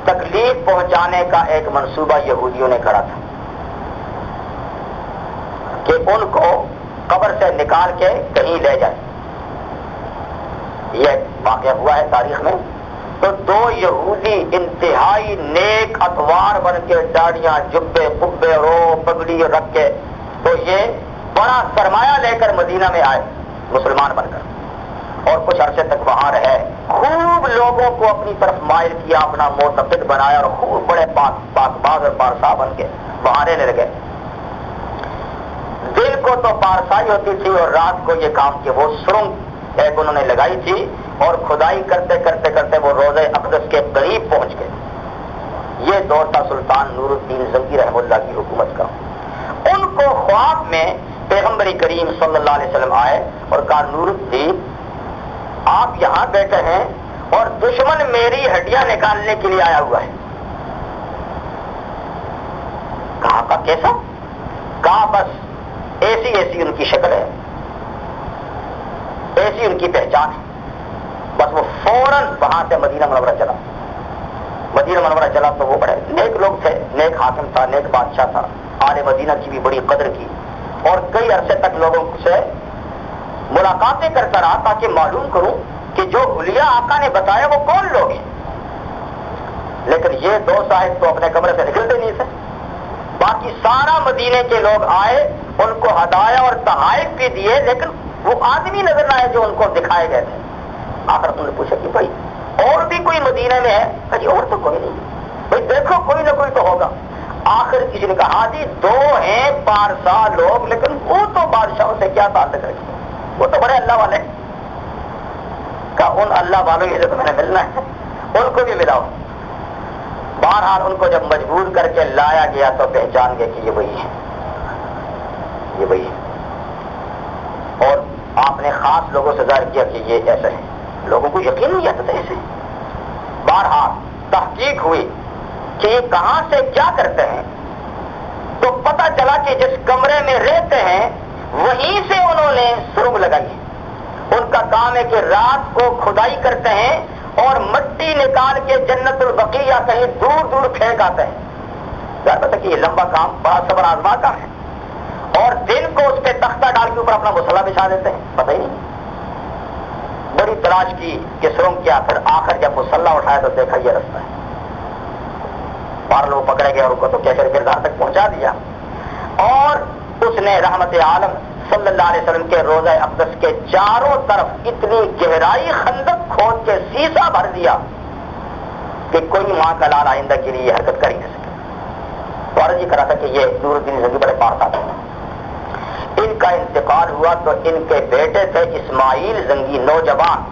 تکلیف پہنچانے کا ایک منصوبہ یہودیوں نے کھڑا تھا کہ ان کو قبر سے نکال کے کہیں لے جائے. یہ واقعہ ہوا ہے تاریخ میں. تو دو یہودی انتہائی نیک اتوار بن کے داڑیاں جبے قبے رو پگڑی رکھ کے تو یہ بڑا سرمایہ لے کر مدینہ میں آئے مسلمان بن کر اور کچھ عرصے تک وہاں رہے. خوب لوگوں کو اپنی طرف مائل کیا, اپنا معتقد بنایا اور خوب بڑے پاک باز اور پارسا بن کے وہاں رہنے لگے. دن کو تو پارسائی ہوتی تھی اور رات کو یہ کام کہ وہ سرنگ ایک انہوں نے لگائی تھی اور کھدائی کرتے کرتے کرتے وہ روضہ اقدس کے قریب پہنچ گئے. یہ دور تھا سلطان نور الدین زنگی رحمہ اللہ کی حکومت کا. ان کو خواب میں پیغمبر کریم صلی اللہ علیہ وسلم آئے اور کہا نور الدین آپ یہاں بیٹھے ہیں اور دشمن میری ہڈیاں نکالنے کے لیے آیا ہوا ہے. کہا کا کیسا؟ کہا بس ایسی ان کی شکل ہے, ایسی ان کی پہچان ہے. بس وہ فوراً وہاں سے مدینہ منورہ چلا. مدینہ منورہ چلا تو وہ بڑے نیک لوگ تھے, نیک حاکم تھا, نیک بادشاہ تھا, آل مدینہ کی بھی بڑی قدر کی اور کئی عرصے تک لوگوں سے ملاقاتیں کرتا رہا تاکہ معلوم کروں کہ جو حلیہ آقا نے بتایا وہ کون لوگ ہیں. لیکن یہ دو صاحب تو اپنے کمرے سے نکلتے نہیں تھے. باقی سارا مدینے کے لوگ آئے, ان کو ہدایا اور تحائف بھی دیے, لیکن وہ آدمی نظر نہ آئے جو ان کو دکھائے گئے تھے. آخر انہوں نے پوچھا کہ بھائی اور بھی کوئی مدینہ میں ہے؟ کہا جی اور تو کوئی نہیں. بھائی دیکھو کوئی نہ کوئی تو ہوگا. آخر کسی نے کہا جی دو ہیں پارسا لوگ, لیکن وہ تو بادشاہوں سے کیا تعلق رکھتے, وہ تو بڑے اللہ والے. کہا ان اللہ والوں سے تو میں نے ملنا ہے, ان کو بھی ملاؤ. بہرحال ان کو جب مجبور کر کے لایا گیا تو پہچان گئے کہ یہ وہی ہے, یہ وہی ہے. اور آپ نے خاص لوگوں سے ظاہر کیا کہ یہ ایسے ہیں. لوگوں کو یقین نہیں آتا تھا ایسے. بہرحال تحقیق ہوئی کہ یہ کہاں سے کیا کرتے ہیں تو پتہ چلا کہ جس کمرے میں رہتے ہیں وہیں سے انہوں نے سرنگ لگائی. ان کا کام ہے کہ رات کو کھدائی کرتے ہیں اور مٹی نکال کے جنت البقیع یا کہیں دور دور پھینک آتے ہیں. پتا کہ یہ لمبا کام بڑا صبر آزما کا ہے. اور دن کو اس پہ تختہ ڈال کے اوپر اپنا مصالہ بچھا دیتے ہیں. پتہ ہی نہیں. بڑی تلاش کی کہ سرنگ کیا, پھر آخر جب مصالہ اٹھایا تو دیکھا یہ رستہ ہے. بار لوگ پکڑے گئے اور ان کو تو کیسے کردار تک پہنچا دیا. اور اس نے رحمت عالم صلی اللہ علیہ وسلم کے روضہ اقدس کے چاروں طرف اتنی گہرائی خندق کھود کے سیسا بھر دیا کہ کوئی ماں کا لال آئندہ کے لیے حرکت کر ہی نہ سکے. تو عرض یہ کرا تھا کہ یہ نور الدین زنگی بڑے پارسا تھے. ان کا انتقال ہوا تو ان کے بیٹے تھے اسماعیل زنگی, نوجوان,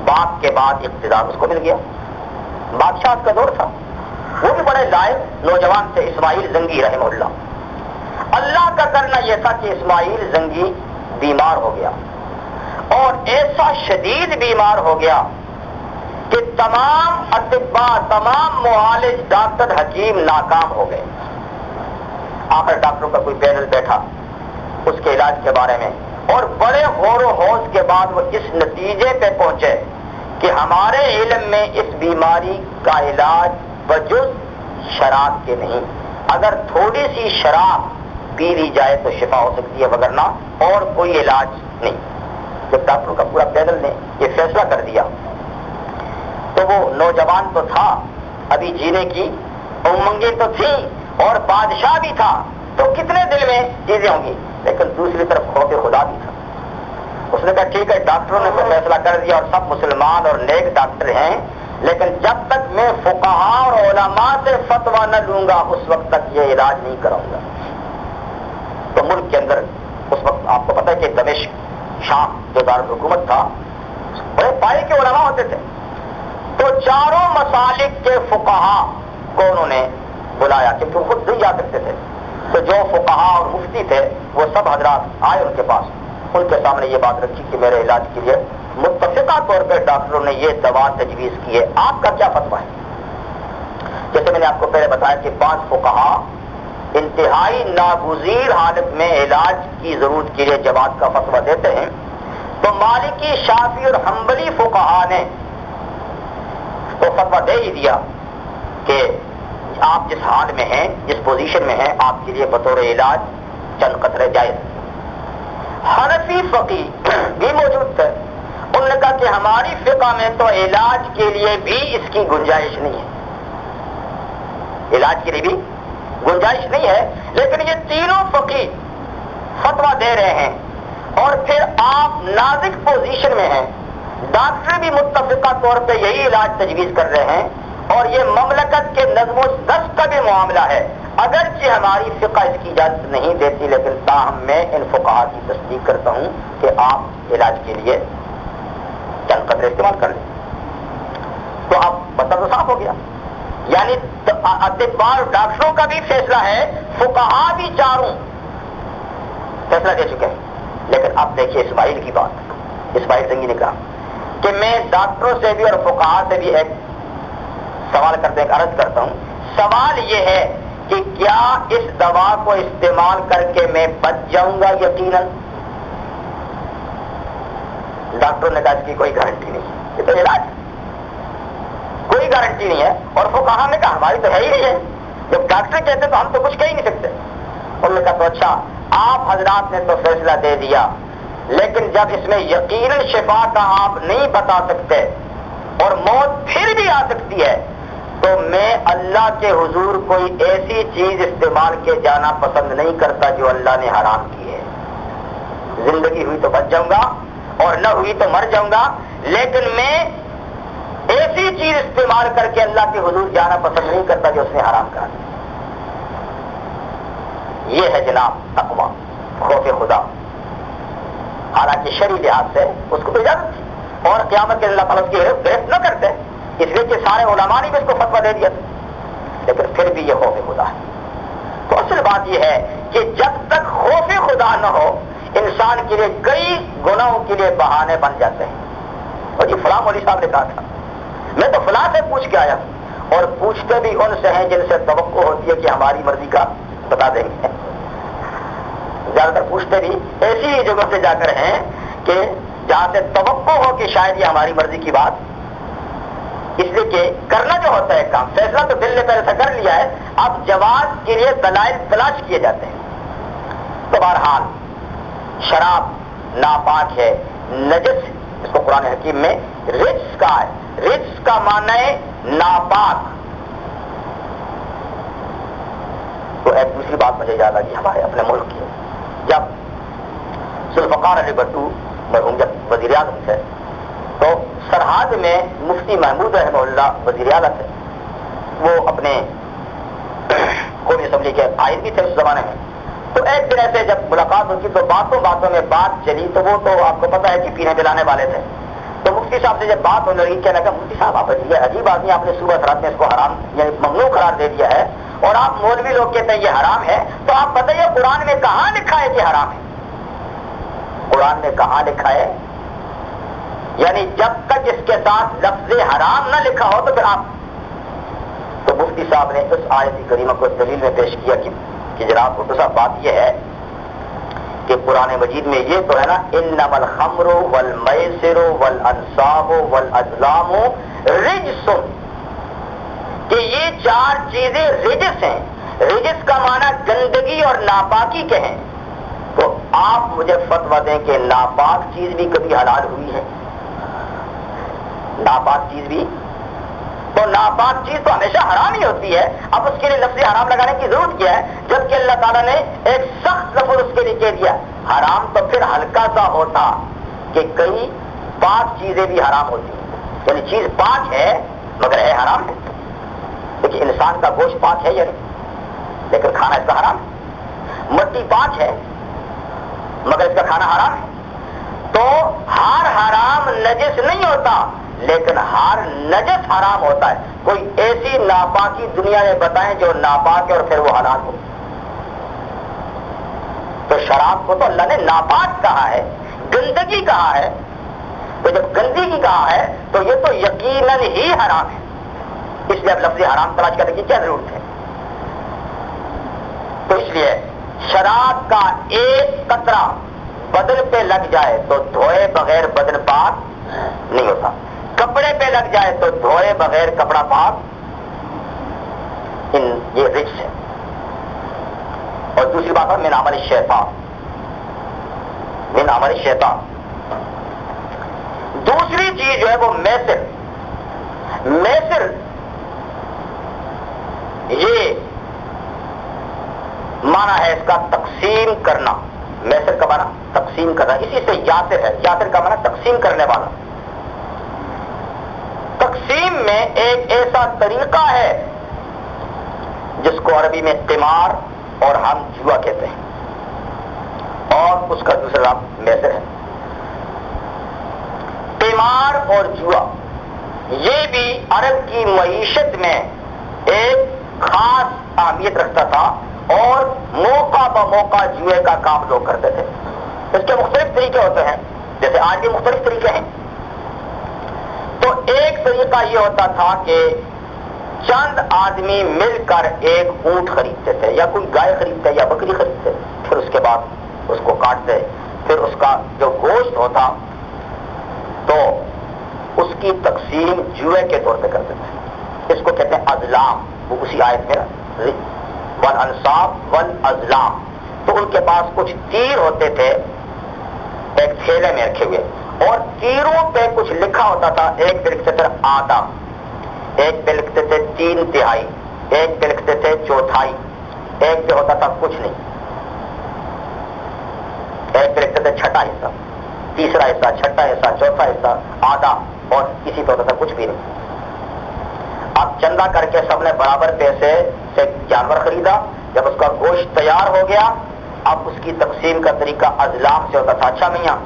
باپ کے بعد اقتدار اس کو مل گیا. بادشاہ کا دور تھا, وہ بھی بڑے لائق نوجوان تھے اسماعیل زنگی رحمہ اللہ. اللہ کا کرنا یہ تھا کہ اسماعیل زنگی بیمار ہو گیا اور ایسا شدید بیمار ہو گیا کہ تمام اطباء, تمام معالج, ڈاکٹر, حکیم ناکام ہو گئے. آخر ڈاکٹروں کا کوئی پینل بیٹھا اس کے علاج کے بارے میں اور بڑے غور و خوض کے بعد وہ اس نتیجے پہ پہنچے کہ ہمارے علم میں اس بیماری کا علاج بجز شراب کے نہیں, اگر تھوڑی سی شراب پی لی جائے تو شفا ہو سکتی ہے, وگرنہ اور کوئی علاج نہیں. جب ڈاکٹروں کا پورا پینل نے یہ فیصلہ کر دیا تو وہ نوجوان تو تھا, ابھی جینے کی امنگیں تو تھیں اور بادشاہ بھی تھا, تو کتنے دل میں چیزیں ہوں گی, لیکن دوسری طرف خوف خدا بھی تھا. اس نے کہا ٹھیک ہے ڈاکٹروں نے تو فیصلہ کر دیا اور سب مسلمان اور نیک ڈاکٹر ہیں, لیکن جب تک میں فقہا اور علماء سے فتویٰ نہ لوں گا اس وقت تک یہ علاج نہیں کراؤں گا. تو ملک کے اندر اس وقت آپ کو پتہ ہے کہ دمشق شام جو دارالحکومت تھا بڑے پائے کے علماء ہوتے تھے. تو چاروں مسالک کے فقہا کو انہوں نے بلایا کیونکہ وہ خود نہیں جا سکتے تھے. تو جو فقہا اور مفتی تھے وہ سب حضرات آئے ان کے پاس, ان کے سامنے یہ بات رکھی کہ میرے علاج کے لیے متفقہ طور پہ ڈاکٹروں نے یہ دوا تجویز کی ہے, آپ کا کیا فتویٰ ہے؟ جیسے میں نے آپ کو پہلے بتایا کہ 5 فقہا انتہائی ناگزیر حالت میں علاج کی ضرورت کے لیے جواز کا فتویٰ دیتے ہیں. تو مالکی, شافعی اور حنبلی فقہا نے تو فتویٰ دے ہی دیا کہ آپ جس حال میں ہیں, جس پوزیشن میں ہیں, آپ کے لیے بطور علاج چند قطرے جائز. حنفی فقیہ بھی موجود تھے، انہوں نے کہا کہ ہماری فقہ میں تو علاج کے لیے بھی اس کی گنجائش نہیں ہے، علاج کے لیے بھی گنجائش نہیں ہے، لیکن یہ تینوں فقیہ فتویٰ دے رہے ہیں اور پھر آپ نازک پوزیشن میں ہیں، ڈاکٹر بھی متفقہ طور پہ یہی علاج تجویز کر رہے ہیں اور یہ مملکت کے نظم و ضبط کا بھی معاملہ ہے، اگرچہ ہماری فقہ اس کی اجازت نہیں دیتی، لیکن تاہم میں ان فقہا کی تصدیق کرتا ہوں کہ آپ علاج کے لیے چند قطرے استعمال کر لیں۔ تو اب مسئلہ تو صاف ہو گیا، یعنی اطباء ڈاکٹروں کا بھی فیصلہ ہے، فقہا بھی چاروں فیصلہ دے چکے ہیں۔ لیکن اب دیکھیے اسماعیل کی بات، اسماعیل سنگھی نے کہا کہ میں ڈاکٹروں سے بھی اور فقہا سے بھی ایک سوال کرتے ایک عرض کرتا ہوں، سوال یہ ہے کہ کیا اس دوا کو استعمال کر کے میں بچ جاؤں گا یقیناً؟ ڈاکٹروں نے کہا اس کی کوئی گارنٹی نہیں، یہ تو علاج کوئی گارنٹی نہیں ہے، اور فقہا نے کہا ہماری تو ہے ہی نہیں ہے، جب ڈاکٹر کہتے تو ہم تو کچھ کہہ ہی نہیں سکتے۔ انہوں نے کہا تو اچھا آپ حضرات نے تو فیصلہ دے دیا، لیکن جب اس میں یقیناً شفا کا آپ نہیں بتا سکتے اور موت پھر بھی آ سکتی ہے، تو میں اللہ کے حضور کوئی ایسی چیز استعمال کے جانا پسند نہیں کرتا جو اللہ نے حرام کی ہے۔ زندگی ہوئی تو بچ جاؤں گا اور نہ ہوئی تو مر جاؤں گا، لیکن میں ایسی چیز استعمال کر کے اللہ کے حضور جانا پسند نہیں کرتا جو اس نے حرام کرا دیا۔ یہ ہے جناب تقویٰ، خوف خدا۔ حالانکہ شرعی لحاظ سے اس کو اجازت تھی اور قیامت کے اللہ تعالیٰ اس کی گرفت نہ کرتے، اس لیے کہ سارے علماء نے بھی اس کو فتویٰ دے دیا تھا، لیکن پھر بھی یہ خوف خدا ہے۔ تو اصل بات یہ ہے کہ جب تک خوف خدا نہ ہو، انسان کے لیے کئی گناہوں کے لیے بہانے بن جاتے ہیں۔ اور جی فلاں مولوی صاحب نے کہا تھا، میں تو فلاں سے پوچھ کے آیا ہوں، اور پوچھتے بھی ان سے ہیں جن سے توقع ہوتی ہے کہ ہماری مرضی کا بتا دیں گے۔ زیادہ تر پوچھتے بھی ایسی ہی جگہ سے جا کر ہیں کہ جہاں سے توقع ہو کہ شاید یہ ہماری مرضی کی بات، اس لیے کہ کرنا جو ہوتا ہے کام، فیصلہ تو دل نے پہلے سے کر لیا ہے، اب جواز کے لیے دلائل تلاش کیے جاتے ہیں۔ تو بہرحال شراب ناپاک ہے، نجس، اس کو قرآن حکیم میں رجس کا ہے، رجس کا معنی ہے ناپاک۔ تو ایک دوسری بات مجھے یاد آ گئی ہمارے اپنے ملک کی، جب ذوالفقار علی بھٹو مرحوم جب وزیر اعظم تھے تو سرحد میں مفتی محمود رحمہ اللہ وزیر اعلیٰ تھے، وہ اپنے قومی اسمبلی کے قائد بھی تھے اس زمانے میں۔ تو ایک دن ایسے جب ملاقات ہوئی تو باتوں باتوں میں بات چلی، تو وہ تو آپ کو پتا ہے کہ پینے پلانے والے تھے، تو مفتی صاحب سے جب بات ہونے لگی کہنے لگا مفتی صاحب آپ عجیب آدمی، آپ نے صوبہ سرحد میں اس کو حرام یعنی ممنوع قرار دے دیا ہے اور آپ مولوی لوگ کہتے ہیں یہ حرام ہے، تو آپ بتائیے قرآن میں کہاں لکھا ہے کہ حرام ہے؟ قرآن میں کہاں لکھا ہے؟ یعنی جب تک اس کے ساتھ لفظ حرام نہ لکھا ہو تو پھر آپ، تو مفتی صاحب نے اس آیت کریمہ کو دلیل میں پیش کیا کہ جناب بھٹو صاحب بات یہ ہے کہ قرآن مجید میں یہ تو ہے نا انما الخمر والمیسر والانصاب والازلام رجس، کہ یہ چار چیزیں رجس ہیں، رجس کا معنی گندگی اور ناپاکی کے ہیں۔ تو آپ مجھے فتویٰ دیں کہ ناپاک چیز بھی کبھی حلال ہوئی ہے؟ ناپاک چیز بھی، تو ناپاک چیز تو ہمیشہ حرام ہی ہوتی ہے، اب اس کے لیے لفظ حرام لگانے کی ضرورت کیا ہے؟ جبکہ اللہ تعالیٰ نے ایک سخت لفظ اس کے لیے کہہ دیا۔ حرام تو پھر ہلکا سا ہوتا کہ کئی پاک چیزیں بھی حرام ہوتی ہیں، یعنی چیز پاک ہے مگر ہے حرام ہے۔ دیکھیے انسان کا گوشت پاک ہے یا نہیں، لیکن کھانا اس کا حرام ہے۔ مٹی پاک ہے مگر اس کا کھانا حرام ہے۔ تو ہر حرام نجس نہیں ہوتا، لیکن ہر نجس حرام ہوتا ہے۔ کوئی ایسی ناپاکی دنیا میں بتائیں جو ناپاک ہے اور پھر وہ حلال ہو؟ تو شراب کو تو اللہ نے ناپاک کہا ہے، گندگی کہا ہے، تو جب گندگی کہا ہے تو یہ تو یقیناً ہی حرام ہے، اس لیے اب لفظ حرام تلاش کرنے کی کیا ضرورت ہے؟ تو اس لیے شراب کا ایک قطرہ بدن پہ لگ جائے تو دھوئے بغیر بدن پاک نہیں ہوتا، کپڑے پہ لگ جائے تو دھوئے بغیر کپڑا پاک، یہ رجس ہے۔ اور دوسری بات ہے من عمل الشیطان، من عمل شیطان. دوسری چیز جو ہے وہ میسر. میسر یہ معنی ہے اس کا تقسیم کرنا. میسر کا معنی تقسیم کرنا, اسی سے یاسر ہے. یاسر کا معنی تقسیم کرنے والا. تقسیم میں ایک ایسا طریقہ ہے جس کو عربی میں قمار اور ہم جوا کہتے ہیں, اور اس کا دوسرا نام میسر ہے. قمار اور جوا یہ بھی عرب کی معیشت میں ایک خاص اہمیت رکھتا تھا, اور موقع بموقع جوئے کا کام لوگ کرتے تھے. اس کے مختلف طریقے ہوتے ہیں, جیسے آج بھی مختلف طریقے ہیں. تو ایک طریقہ یہ ہوتا تھا کہ چند آدمی مل کر ایک اونٹ خریدتے تھے, یا کوئی گائے خریدتے یا بکری خریدتے, پھر اس کے بعد اس کو کاٹتے, پھر اس کا جو گوشت ہوتا تو اس کی تقسیم جوئے کے طور پہ کرتے تھے. اس کو کہتے ہیں ازلام. وہ اسی آیت میں والانصاب والازلام. تو ان کے پاس کچھ تیر ہوتے تھے ایک تھیلے میں رکھے ہوئے, اور تیروں پہ کچھ لکھا ہوتا تھا. ایک پہ لکھتے تھے آدھا, ایک پہ لکھتے تھے 3/3, ایک پہ لکھتے تھے 1/4, ایک پہ ہوتا تھا کچھ نہیں, ایک پہ لکھتے تھے چھٹا حصہ, تیسرا حصہ, چھٹا حصہ, چوتھا حصہ, آدھا, اور کسی پہ ہوتا تھا کچھ بھی نہیں. اب چندہ کر کے سب نے برابر پیسے سے جانور خریدا. جب اس کا گوشت تیار ہو گیا, اب اس کی تقسیم کا طریقہ ازلام سے ہوتا تھا. اچھا میاں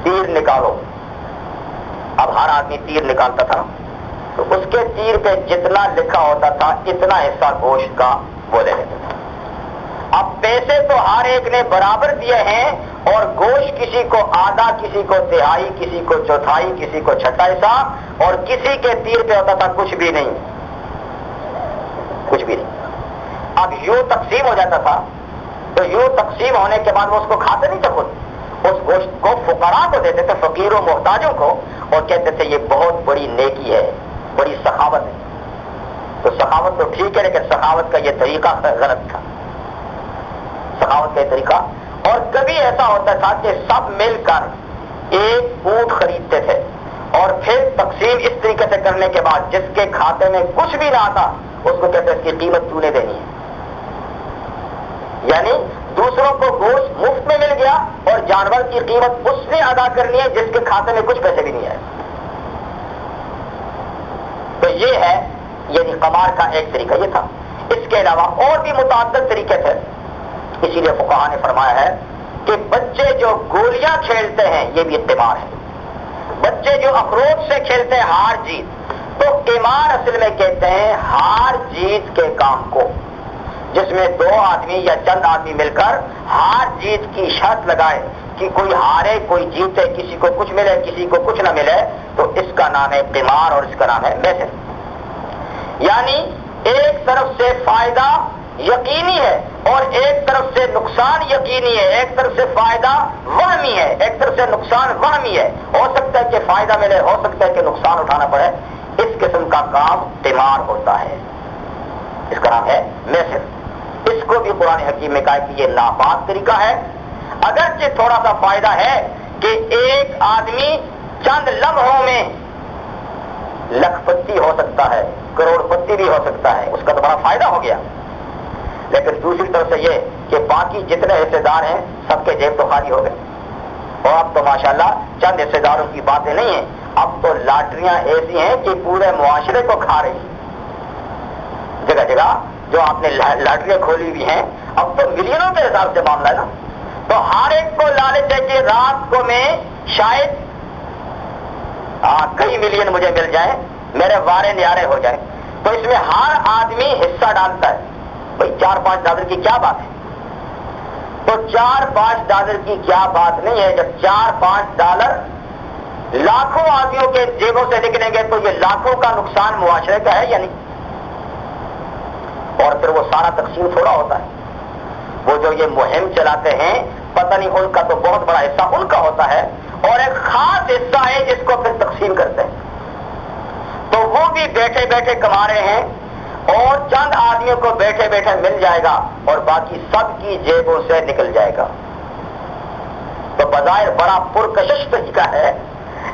تیر نکالو. اب ہر آدمی تیر نکالتا تھا, تو اس کے تیر پہ جتنا لکھا ہوتا تھا اتنا حصہ گوشت کا وہ لے لیتے تھے. اب پیسے تو ہر ایک نے برابر دیے ہیں, اور گوشت کسی کو آدھا, کسی کو تہائی, کسی کو چوتھائی, کسی کو چھٹا حصہ, اور کسی کے تیر پہ ہوتا تھا کچھ بھی نہیں, کچھ بھی نہیں. اب یوں تقسیم ہو جاتا تھا, تو یوں تقسیم ہونے کے بعد وہ اس کو کھاتے نہیں تھے خود, اس گوشت کو فقراء کو دیتے تھے, فقیروں محتاجوں کو, اور کہتے تھے یہ بہت بڑی نیکی ہے, بڑی سخاوت ہے. تو سخاوت تو ٹھیک ہے, لیکن سخاوت کا یہ طریقہ غلط تھا. سخاوت کا یہ طریقہ. اور کبھی ایسا ہوتا تھا کہ سب مل کر ایک اونٹ خریدتے تھے, اور پھر تقسیم اس طریقے سے کرنے کے بعد جس کے کھاتے میں کچھ بھی نہ آتا اس کو کہتے اس کی قیمت تو نے دینی ہے. یعنی دوسروں کو گوشت مفت میں مل گیا, اور جانور کی قیمت اس نے ادا کرنی ہے جس کے کھاتے میں کچھ پیسے بھی نہیں آئے. تو یہ ہے یعنی قمار کا ایک طریقہ یہ تھا. اس کے علاوہ اور بھی متعدد طریقے تھے. اسی لیے فقہاء نے فرمایا ہے کہ بچے جو گولیاں کھیلتے ہیں یہ بھی قمار ہے. بچے جو اخروٹ سے کھیلتے ہیں ہار جیت, تو قمار اصل میں کہتے ہیں ہار جیت کے کام کو, جس میں دو آدمی یا چند آدمی مل کر ہار جیت کی شرط لگائے کہ کوئی ہارے کوئی جیتے, کسی کو کچھ ملے کسی کو کچھ نہ ملے, تو اس کا نام ہے قمار, اور اس کا نام ہے میسر. یعنی ایک طرف سے فائدہ یقینی ہے اور ایک طرف سے نقصان یقینی ہے, ایک طرف سے فائدہ وہمی ہے, ایک طرف سے نقصان وہمی ہے. ہو سکتا ہے کہ فائدہ ملے, ہو سکتا ہے کہ نقصان اٹھانا پڑے. اس قسم کا کام قمار ہوتا ہے, اس کا نام ہے میسر. اس کو بھی قرآن حکیم میں کہا کہ یہ ناپاک طریقہ ہے. اگرچہ تھوڑا سا فائدہ ہے کہ ایک آدمی چند لمحوں میں لکھ پتی ہو سکتا ہے, کروڑ پتی بھی ہو سکتا ہے, اس کا تو بڑا فائدہ ہو گیا. لیکن دوسری طرف سے یہ کہ باقی جتنے حصے دار ہیں سب کے جیب تو خالی ہو گئے. اور اب تو ماشاءاللہ چند حصے داروں کی باتیں نہیں ہیں, اب تو لاٹریاں ایسی ہیں کہ پورے معاشرے کو کھا رہی. جگہ جگہ جو آپ نے لاٹریاں کھولی ہوئی ہیں, اب تو ملینوں کے حساب سے معاملہ ہے نا. تو ہر ایک کو لالچ ہے کہ رات کو میں شاید کئی ملین مجھے مل جائیں, میرے وارے نیارے ہو جائیں. تو اس میں ہر آدمی حصہ ڈالتا ہے. بھائی $4-5 کی کیا بات ہے؟ تو $4-5 کی کیا بات نہیں ہے. جب $4-5 لاکھوں آدمیوں کے جیبوں سے نکلیں گے تو یہ لاکھوں کا نقصان معاشرے کا ہے یا نہیں؟ اور پھر وہ سارا تقسیم تھوڑا ہوتا ہے. وہ جو یہ مہم چلاتے ہیں پتہ نہیں ان کا تو بہت بڑا حصہ ان کا ہوتا ہے, اور ایک خاص حصہ ہے جس کو پھر تقسیم کرتے ہیں. تو وہ بھی بیٹھے بیٹھے کما رہے ہیں, اور چند آدمیوں کو بیٹھے بیٹھے مل جائے گا, اور باقی سب کی جیبوں سے نکل جائے گا. تو تو بظاہر بڑا پرکشش طریقہ ہے،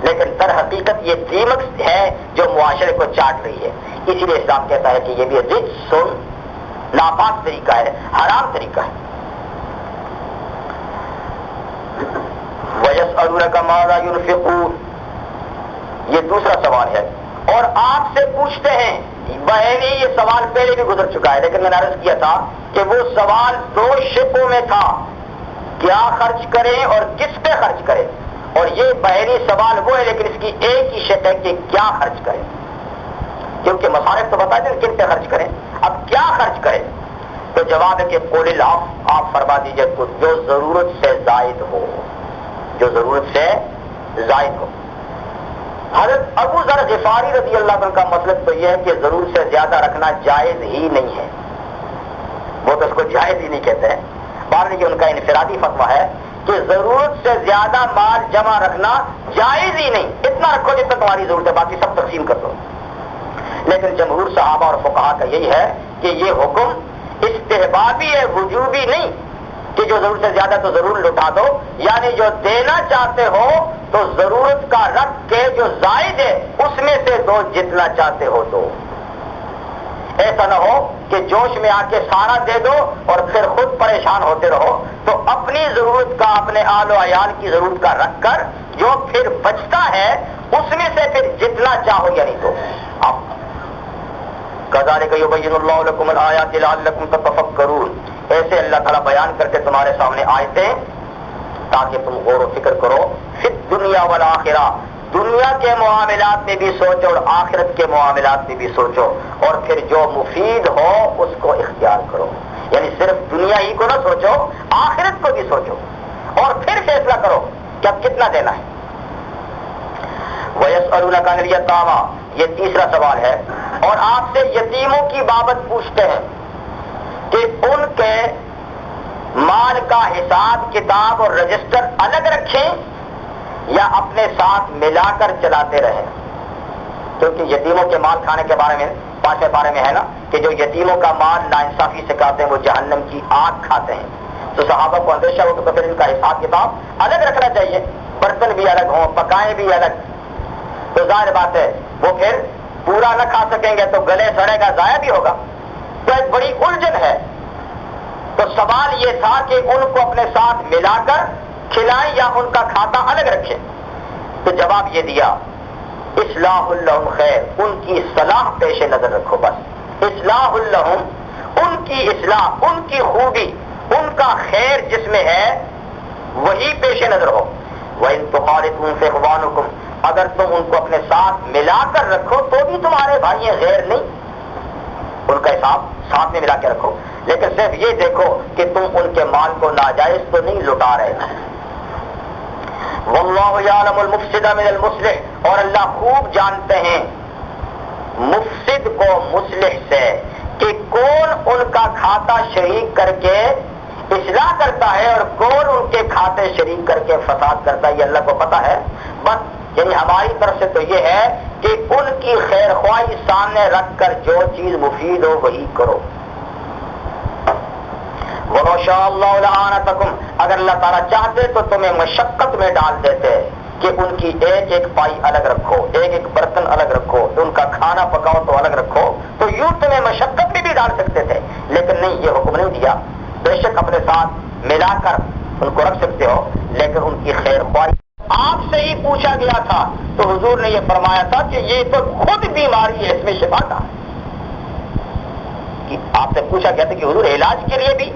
لیکن در حقیقت یہ دیمک ہے جو معاشرے کو چاٹ رہی ہے. اسی لیے اسلام کہتا ہے کہ یہ بھی رجس ناپاک طریقہ ہے، حرام طریقہ ہے. وَيَسْأَلُونَكَ مَاذَا يُنْفِقُونَ، یہ دوسرا سوال ہے. اور آپ سے پوچھتے ہیں، بہنی یہ سوال پہلے بھی گزر چکا ہے، لیکن میں نے عرض کیا تھا کہ وہ سوال دو شقوں میں تھا، کیا خرچ کریں اور کس پہ خرچ کریں. اور یہ بہنی سوال وہ ہے، لیکن اس کی ایک ہی شق ہے کہ کیا خرچ کریں، کیونکہ مصارف تو بتا دیں کن پہ خرچ کریں. اب کیا خرچ کریں؟ تو جواب ہے کہ قول العفو، آپ فرما دیجئے جو ضرورت سے زائد ہو، جو ضرورت سے زائد ہو. حضرت ابو ذر غفاری رضی اللہ عنہ کا مطلب تو یہ ہے کہ ضرورت سے زیادہ رکھنا جائز ہی نہیں ہے، وہ تو اس کو جائز ہی نہیں کہتے ہیں. بہرحال یہ ان کا انفرادی فتویٰ ہے کہ ضرورت سے زیادہ مال جمع رکھنا جائز ہی نہیں، اتنا رکھو جتنا تمہاری ضرورت ہے، باقی سب تقسیم کر دو. لیکن جمہور صحابہ اور فقہا کا یہی ہے کہ یہ حکم استحبابی ہے، وجوبی نہیں کہ جو ضرورت سے زیادہ تو ضرور لٹا دو. یعنی جو دینا چاہتے ہو تو ضرورت کا رکھ کے جو زائد ہے اس میں سے دو، جتنا چاہتے ہو دو. ایسا نہ ہو کہ جوش میں آ کے سارا دے دو اور پھر خود پریشان ہوتے رہو. تو اپنی ضرورت کا، اپنے آل و عیال کی ضرورت کا رکھ کر جو پھر بچتا ہے اس میں سے پھر جتنا چاہو یعنی دو. اب کذالک یبین اللہ لکم الآیات لعلکم تتفکرون، ایسے اللہ تعالیٰ بیان کر کے تمہارے سامنے آیتیں تاکہ تم غور و فکر کرو. فی الدنیا والآخرہ، دنیا کے معاملات میں بھی سوچو اور آخرت کے معاملات میں بھی سوچو، اور پھر جو مفید ہو اس کو اختیار کرو. یعنی صرف دنیا ہی کو نہ سوچو، آخرت کو بھی سوچو اور پھر فیصلہ کرو کہ اب کتنا دینا ہے. وَيَسْأَلُونَكَ عَنِ الْيَتَامَىٰ، یہ تیسرا سوال ہے. اور آپ سے یتیموں کی بابت پوچھتے ہیں کہ ان کے مال کا حساب کتاب اور رجسٹر الگ رکھیں یا اپنے ساتھ ملا کر چلاتے رہیں. کیونکہ یتیموں کے مال کھانے کے بارے میں 5ویں پارے میں ہے نا کہ جو یتیموں کا مال ناانصافی سے کھاتے ہیں وہ جہنم کی آگ کھاتے ہیں. تو صحابہ کو اندیشہ ہو تو پھر ان کا حساب کتاب الگ رکھنا چاہیے، برتن بھی الگ ہوں، پکائیں بھی الگ. تو ظاہر بات ہے وہ پھر پورا نہ کھا سکیں گے تو گلے سڑے گا، ضائع بھی ہوگا. تو ایک بڑی الجھن ہے. تو سوال یہ تھا کہ ان کو اپنے ساتھ ملا کر کھلائیں یا ان کا کھاتا الگ رکھیں. تو جواب یہ دیا اصلاح لہم خیر، ان کی صلاح پیش نظر رکھو. بس اصلاح لہم، ان کی اصلاح، ان کی خوبی، ان کا خیر جس میں ہے وہی پیش نظر ہو. وَإِن تُخَالِطُهُمْ فَإِخْوَانُكُمْ، اگر تم ان کو اپنے ساتھ ملا کر رکھو تو بھی تمہارے بھائی ہیں، غیر نہیں. ان کا حساب ساتھ میں ملا کے رکھو، لیکن صرف یہ دیکھو کہ تم ان کے مال کو ناجائز تو نہیں لٹا رہے. واللہ یعلم المفسد من المصلح، اور اللہ خوب جانتے ہیں مفسد کو مصلح سے، کہ کون ان کا کھاتا شریک کر کے اصلاح کرتا ہے اور کون ان کے کھاتے شریک کر کے فساد کرتا ہے. یہ اللہ کو پتا ہے. بس یعنی ہماری طرف سے تو یہ ہے کہ ان کی خیر خواہی سامنے رکھ کر جو چیز مفید ہو وہی کرو. وَلَوْ شَاءَ اللَّهُ لَأَعْنَتَكُمْ، اگر اللہ تعالیٰ چاہتے تو تمہیں مشقت میں ڈال دیتے کہ ان کی ایک ایک پائی الگ رکھو، ایک ایک برتن الگ رکھو، ان کا کھانا پکاؤ تو الگ رکھو. تو یوں تمہیں مشقت میں بھی ڈال سکتے تھے، لیکن نہیں، یہ حکم نہیں دیا. بے شک اپنے ساتھ ملا کر ان کو رکھ سکتے ہو، لیکن ان کی خیر خواہی آپ سے ہی پوچھا گیا تھا تو حضور نے یہ فرمایا تھا کہ یہ تو خود بیماری ہے، اس میں شفا کا. کہ آپ سے پوچھا گیا تھا کہ حضور علاج کے لیے بھی،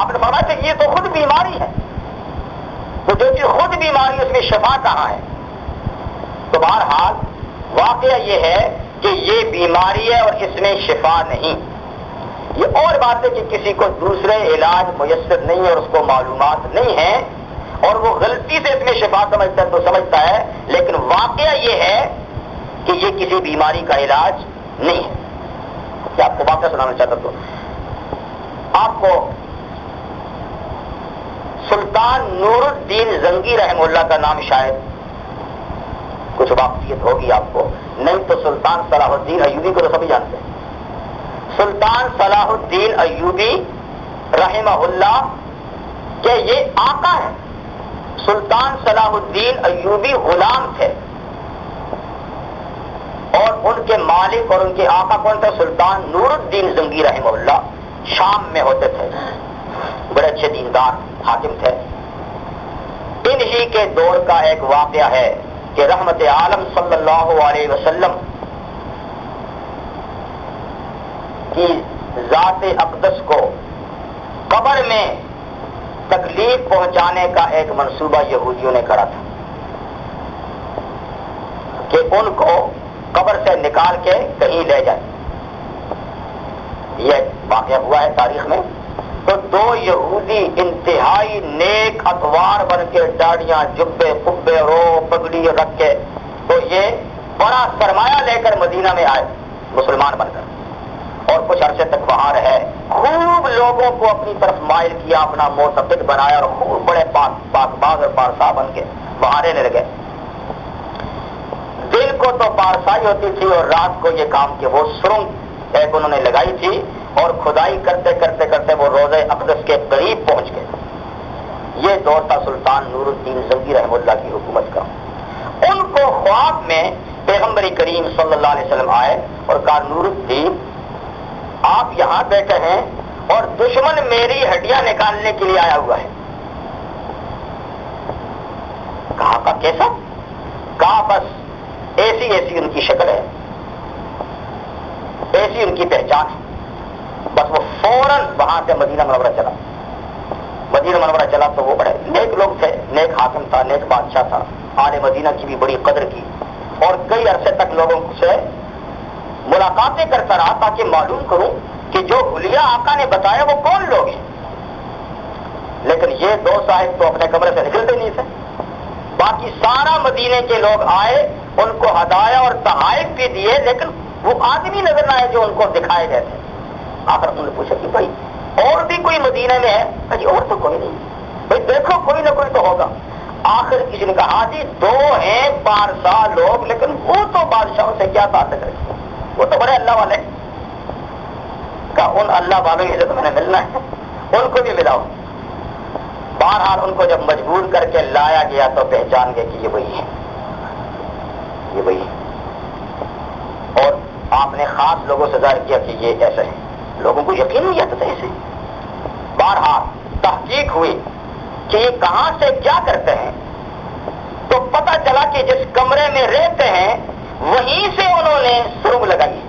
آپ نے فرمایا کہ یہ تو خود بیماری ہے. تو جو چیز خود بیماری اس میں شفا کہاں ہے؟ تو بہرحال واقعہ یہ ہے کہ یہ بیماری ہے اور اس میں شفا نہیں. یہ اور بات ہے کہ کسی کو دوسرے علاج میسر نہیں ہے اور اس کو معلومات نہیں ہے اور وہ غلطی سے اس میں شفا سمجھتا ہے تو سمجھتا ہے، لیکن واقعہ یہ ہے کہ یہ کسی بیماری کا علاج نہیں ہے. کیا آپ کو واقعہ سنانا چاہتا تو آپ کو سلطان نور الدین زنگی رحمہ اللہ کا نام شاید کچھ واقفیت ہوگی آپ کو، نہیں تو سلطان صلاح الدین ایوبی کو تو سبھی جانتے ہیں. سلطان صلاح الدین ایوبی رحمہ اللہ کہ یہ آقا ہے سلطان صلاح الدین ایوبی غلام تھے اور ان کے مالک اور ان کے آقا کون تھے؟ سلطان نور الدین زنگی رحمہ اللہ شام میں ہوتے تھے، بڑے اچھے دیندار حاکم تھے۔ انہی کے دور کا ایک واقعہ ہے کہ رحمت عالم صلی اللہ علیہ وسلم کی ذات اقدس کو قبر میں تکلیف پہنچانے کا ایک منصوبہ یہودیوں نے کرا تھا کہ ان کو قبر سے نکال کے کہیں لے جائے۔ یہ واقعہ ہوا ہے تاریخ میں۔ تو دو یہودی انتہائی نیک اتوار بن کے داڑیاں جبے قبے رو پگڑی رکھ کے، تو یہ بڑا سرمایہ لے کر مدینہ میں آئے مسلمان بن کر، اور کچھ عرصے تک وہاں رہے، خوب لوگوں کو اپنی طرف مائل کیا، اپنا معتقد بنایا اور خوب بڑے پاک باز اور پارسا بن کے وہاں رہنے لگے۔ دن کو تو پارسائی ہوتی تھی اور رات کو یہ کام کہ وہ سرنگ ایک انہوں نے لگائی تھی اور کھدائی کرتے کرتے کرتے وہ روضہ اقدس کے قریب پہنچ گئے۔ یہ دور تھا سلطان نور الدین زنگی رحمہ اللہ کی حکومت کا۔ ان کو خواب میں پیغمبر کریم صلی اللہ علیہ وسلم آئے اور کہا نور الدین آپ یہاں بیٹھے ہیں اور دشمن میری ہڈیاں نکالنے کے لیے آیا ہوا ہے۔ کہا کیسا؟ کہا بس ایسی ایسی ان کی شکل ہے، ایسی ان کی پہچان ہے۔ بس وہ فوراً وہاں سے مدینہ منورہ چلا۔ مدینہ منورہ چلا تو وہ بڑے نیک لوگ تھے، نیک حاکم تھا، نیک بادشاہ تھا، آل مدینہ کی بھی بڑی قدر کی اور کئی عرصے تک لوگوں سے ملاقاتیں کرتا رہا تاکہ معلوم کروں کہ جو حلیہ آقا نے بتایا وہ کون لوگ ہیں۔ لیکن یہ دو صاحب تو اپنے کمرے سے نکلتے نہیں تھے۔ باقی سارا مدینے کے لوگ آئے، ان کو ہدایا اور تحائف بھی دیے، لیکن وہ آدمی نظر نہ آئے جو ان کو دکھائے گئے تھے۔ آخر انہوں نے پوچھا کہ بھائی اور بھی کوئی مدینہ میں ہے؟ جی اور تو کوئی نہیں۔ بھائی دیکھو کوئی نہ کوئی تو ہوگا۔ آخر کسی نے کہا جی دو ہیں پارسا لوگ، لیکن وہ تو بادشاہوں سے کیا تعلق رکھتے، وہ تو بڑے اللہ والے۔ کہا ان اللہ والوں سے تو میں نے ملنا ہے، ان کو بھی ملاؤ۔ بہرحال ان کو جب مجبور کر کے لایا گیا تو پہچان گئے کہ یہ وہی ہے، یہ وہی ہے۔ اور آپ نے خاص لوگوں سے ظاہر کیا کہ یہ ایسا ہے، لوگوں کو یقین نہیں آتا تھا ایسے۔ بہرحال تحقیق ہوئی کہ یہ کہاں سے کیا کرتے ہیں، تو پتہ چلا کہ جس کمرے میں رہتے ہیں وہیں سے انہوں نے سرنگ لگائی۔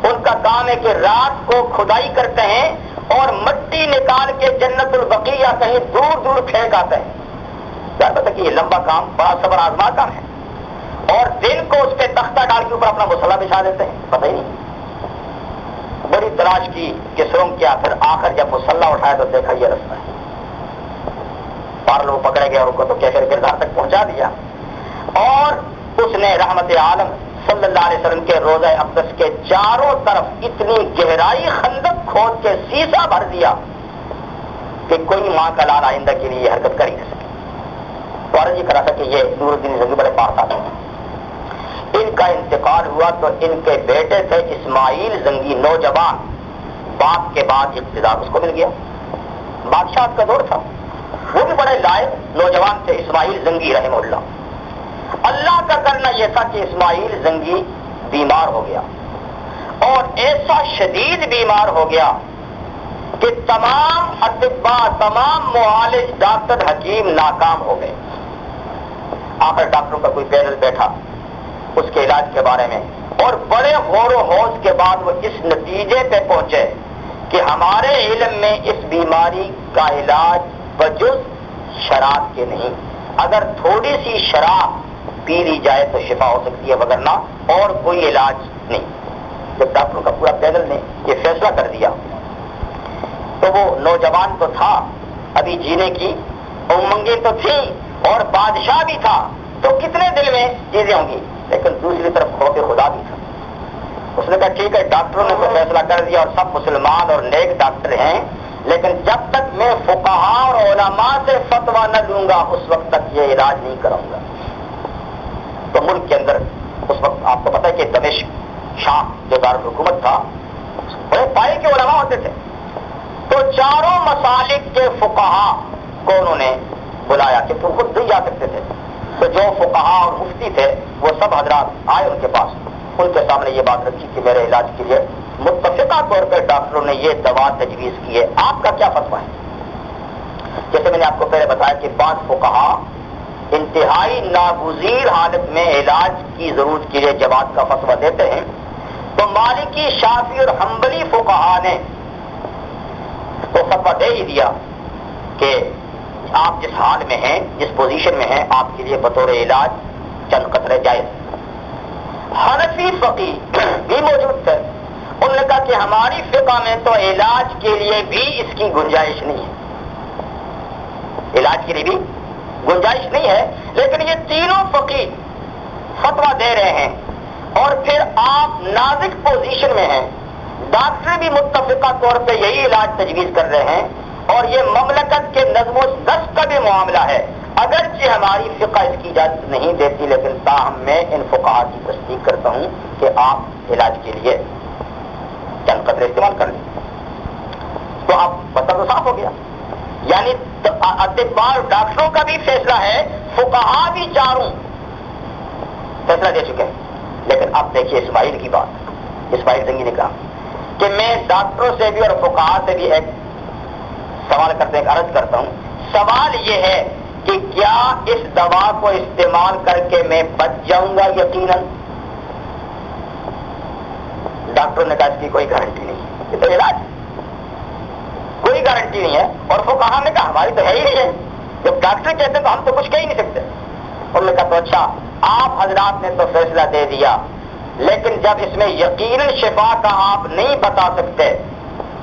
ان کا کام ہے کہ رات کو کھدائی کرتے ہیں اور مٹی نکال کے جنت البقیع یا کہیں دور دور پھینک آتے ہیں۔ کیا پتا کہ یہ لمبا کام بڑا صبر آزما کام ہے، اور دن کو اس پہ تختہ ڈال کے اوپر اپنا مصلا بچھا دیتے ہیں، پتہ ہی نہیں۔ بڑی تلاش کی کہ سرنگ کیا، پھر آخر جب مصلا اٹھایا تو دیکھا یہ رستہ ہے۔ پار لوگ پکڑے گئے اور ان کو تو کیفر کردار تک پہنچا دیا، اور اس نے رحمت عالم صلی اللہ علیہ وسلم کے روضہ اقدس کے چاروں طرف اتنی گہرائی خندق کھود کے سیسا بھر دیا کہ کوئی ماں کا لال آئندہ کے لیے یہ حرکت کر ہی نہ سکے۔ تو عرض یہ کرا تھا کہ یہ نور الدین زنگی بڑے پارسا تھے۔ ان کا انتقال ہوا تو ان کے بیٹے تھے اسماعیل زنگی، نوجوان، باپ کے بعد اقتدار اس کو مل گیا، بادشاہ کا دور تھا، وہ بھی بڑے لائق نوجوان تھے اسماعیل زنگی رحمہ اللہ۔ اللہ کا کرنا یہ تھا کہ اسماعیل زنگی بیمار ہو گیا، اور ایسا شدید بیمار ہو گیا کہ تمام اطباء، تمام معالج، ڈاکٹر حکیم ناکام ہو گئے۔ آخر ڈاکٹروں کا کوئی پینل بیٹھا اس کے علاج کے بارے میں، اور بڑے غور و خوض کے بعد وہ اس نتیجے پہ پہنچے کہ ہمارے علم میں اس بیماری کا علاج بجز شراب کے نہیں، اگر تھوڑی سی شراب پی لی جائے تو شفا ہو سکتی ہے، وگرنہ اور کوئی علاج نہیں۔ جب ڈاکٹروں کا پورا پینل نے یہ فیصلہ کر دیا تو وہ نوجوان تو تھا، ابھی جینے کی امنگیں تو تھیں اور بادشاہ بھی تھا، تو کتنے دل میں چیزیں ہوں گی، لیکن دوسری طرف خوف خدا بھی تھا۔ اس نے کہا ٹھیک ہے ڈاکٹروں نے تو فیصلہ کر دیا اور سب مسلمان اور نیک ڈاکٹر ہیں، لیکن جب تک میں فقہاء اور علماء سے فتویٰ نہ لوں گا اس وقت تک یہ علاج نہیں کراؤں گا۔ تو ملک کے اندر اس وقت آپ کو پتہ ہے کہ دمشق شام جو دارالحکومت تھا بڑے پائے کے علماء ہوتے تھے، تو چاروں مسالک کے فقہاء کو انہوں نے بلایا کہ وہ خود نہیں جا سکتے تھے، تو جو فقہا اور مفتی تھے وہ سب حضرات آئے ان کے پاس، ان کے سامنے یہ بات رکھی کہ میرے علاج کے لیے متفقہ طور پر ڈاکٹروں نے یہ دوا تجویز کی ہے، آپ کا کیا فتویٰ ہے؟ جیسے میں نے آپ کو پہلے بتایا کہ 5 فقہا انتہائی ناگزیر حالت میں علاج کی ضرورت کے لیے جواز کا فتویٰ دیتے ہیں، تو مالکی، شافعی اور حنبلی فقہا نے تو فتویٰ دے ہی دیا کہ آپ جس حال میں ہیں، جس پوزیشن میں ہیں، آپ کے لیے بطور علاج چند قطرے جائز۔ حنفی فقیہ بھی موجود تھے، انہوں نے کہا کہ ہماری فقہ میں تو علاج کے لیے بھی اس کی گنجائش نہیں ہے، علاج کے لیے بھی گنجائش نہیں ہے، لیکن یہ تینوں فقیہ فتویٰ دے رہے ہیں اور پھر آپ نازک پوزیشن میں ہیں، ڈاکٹر بھی متفقہ طور پہ یہی علاج تجویز کر رہے ہیں، اور یہ مملکت کے نظم و ضبط کا بھی معاملہ ہے، اگرچہ ہماری فقہ اس کی اجازت نہیں دیتی، لیکن تاہم میں ان فقہا کی تصدیق کرتا ہوں کہ آپ علاج کے لیے چند قطرے استعمال کر لیں۔ تو اب پتہ تو صاف ہو گیا، یعنی اطباء ڈاکٹروں کا بھی فیصلہ ہے، فقہا بھی چاروں فیصلہ دے چکے ہیں۔ لیکن اب دیکھیے اسماعیل کی بات، اسماعیل زنگی نے کہا کہ میں ڈاکٹروں سے بھی اور فقہا سے بھی ایک سوال کرتے ہیں، عرض کرتا ہوں، سوال یہ ہے کہ کیا اس دوا کو استعمال کر کے میں بچ جاؤں گا؟ یقیناً ڈاکٹروں نے کہا اس کی کوئی گارنٹی نہیں، یہ تو علاج کوئی گارنٹی نہیں ہے، اور فقہا نے کہا ہماری تو ہے ہی نہیں ہے، جب ڈاکٹر کہتے ہیں تو ہم تو کچھ کہہ ہی نہیں سکتے۔ انہوں نے کہا تو اچھا، آپ حضرات نے تو فیصلہ دے دیا، لیکن جب اس میں یقیناً شفا کا آپ نہیں بتا سکتے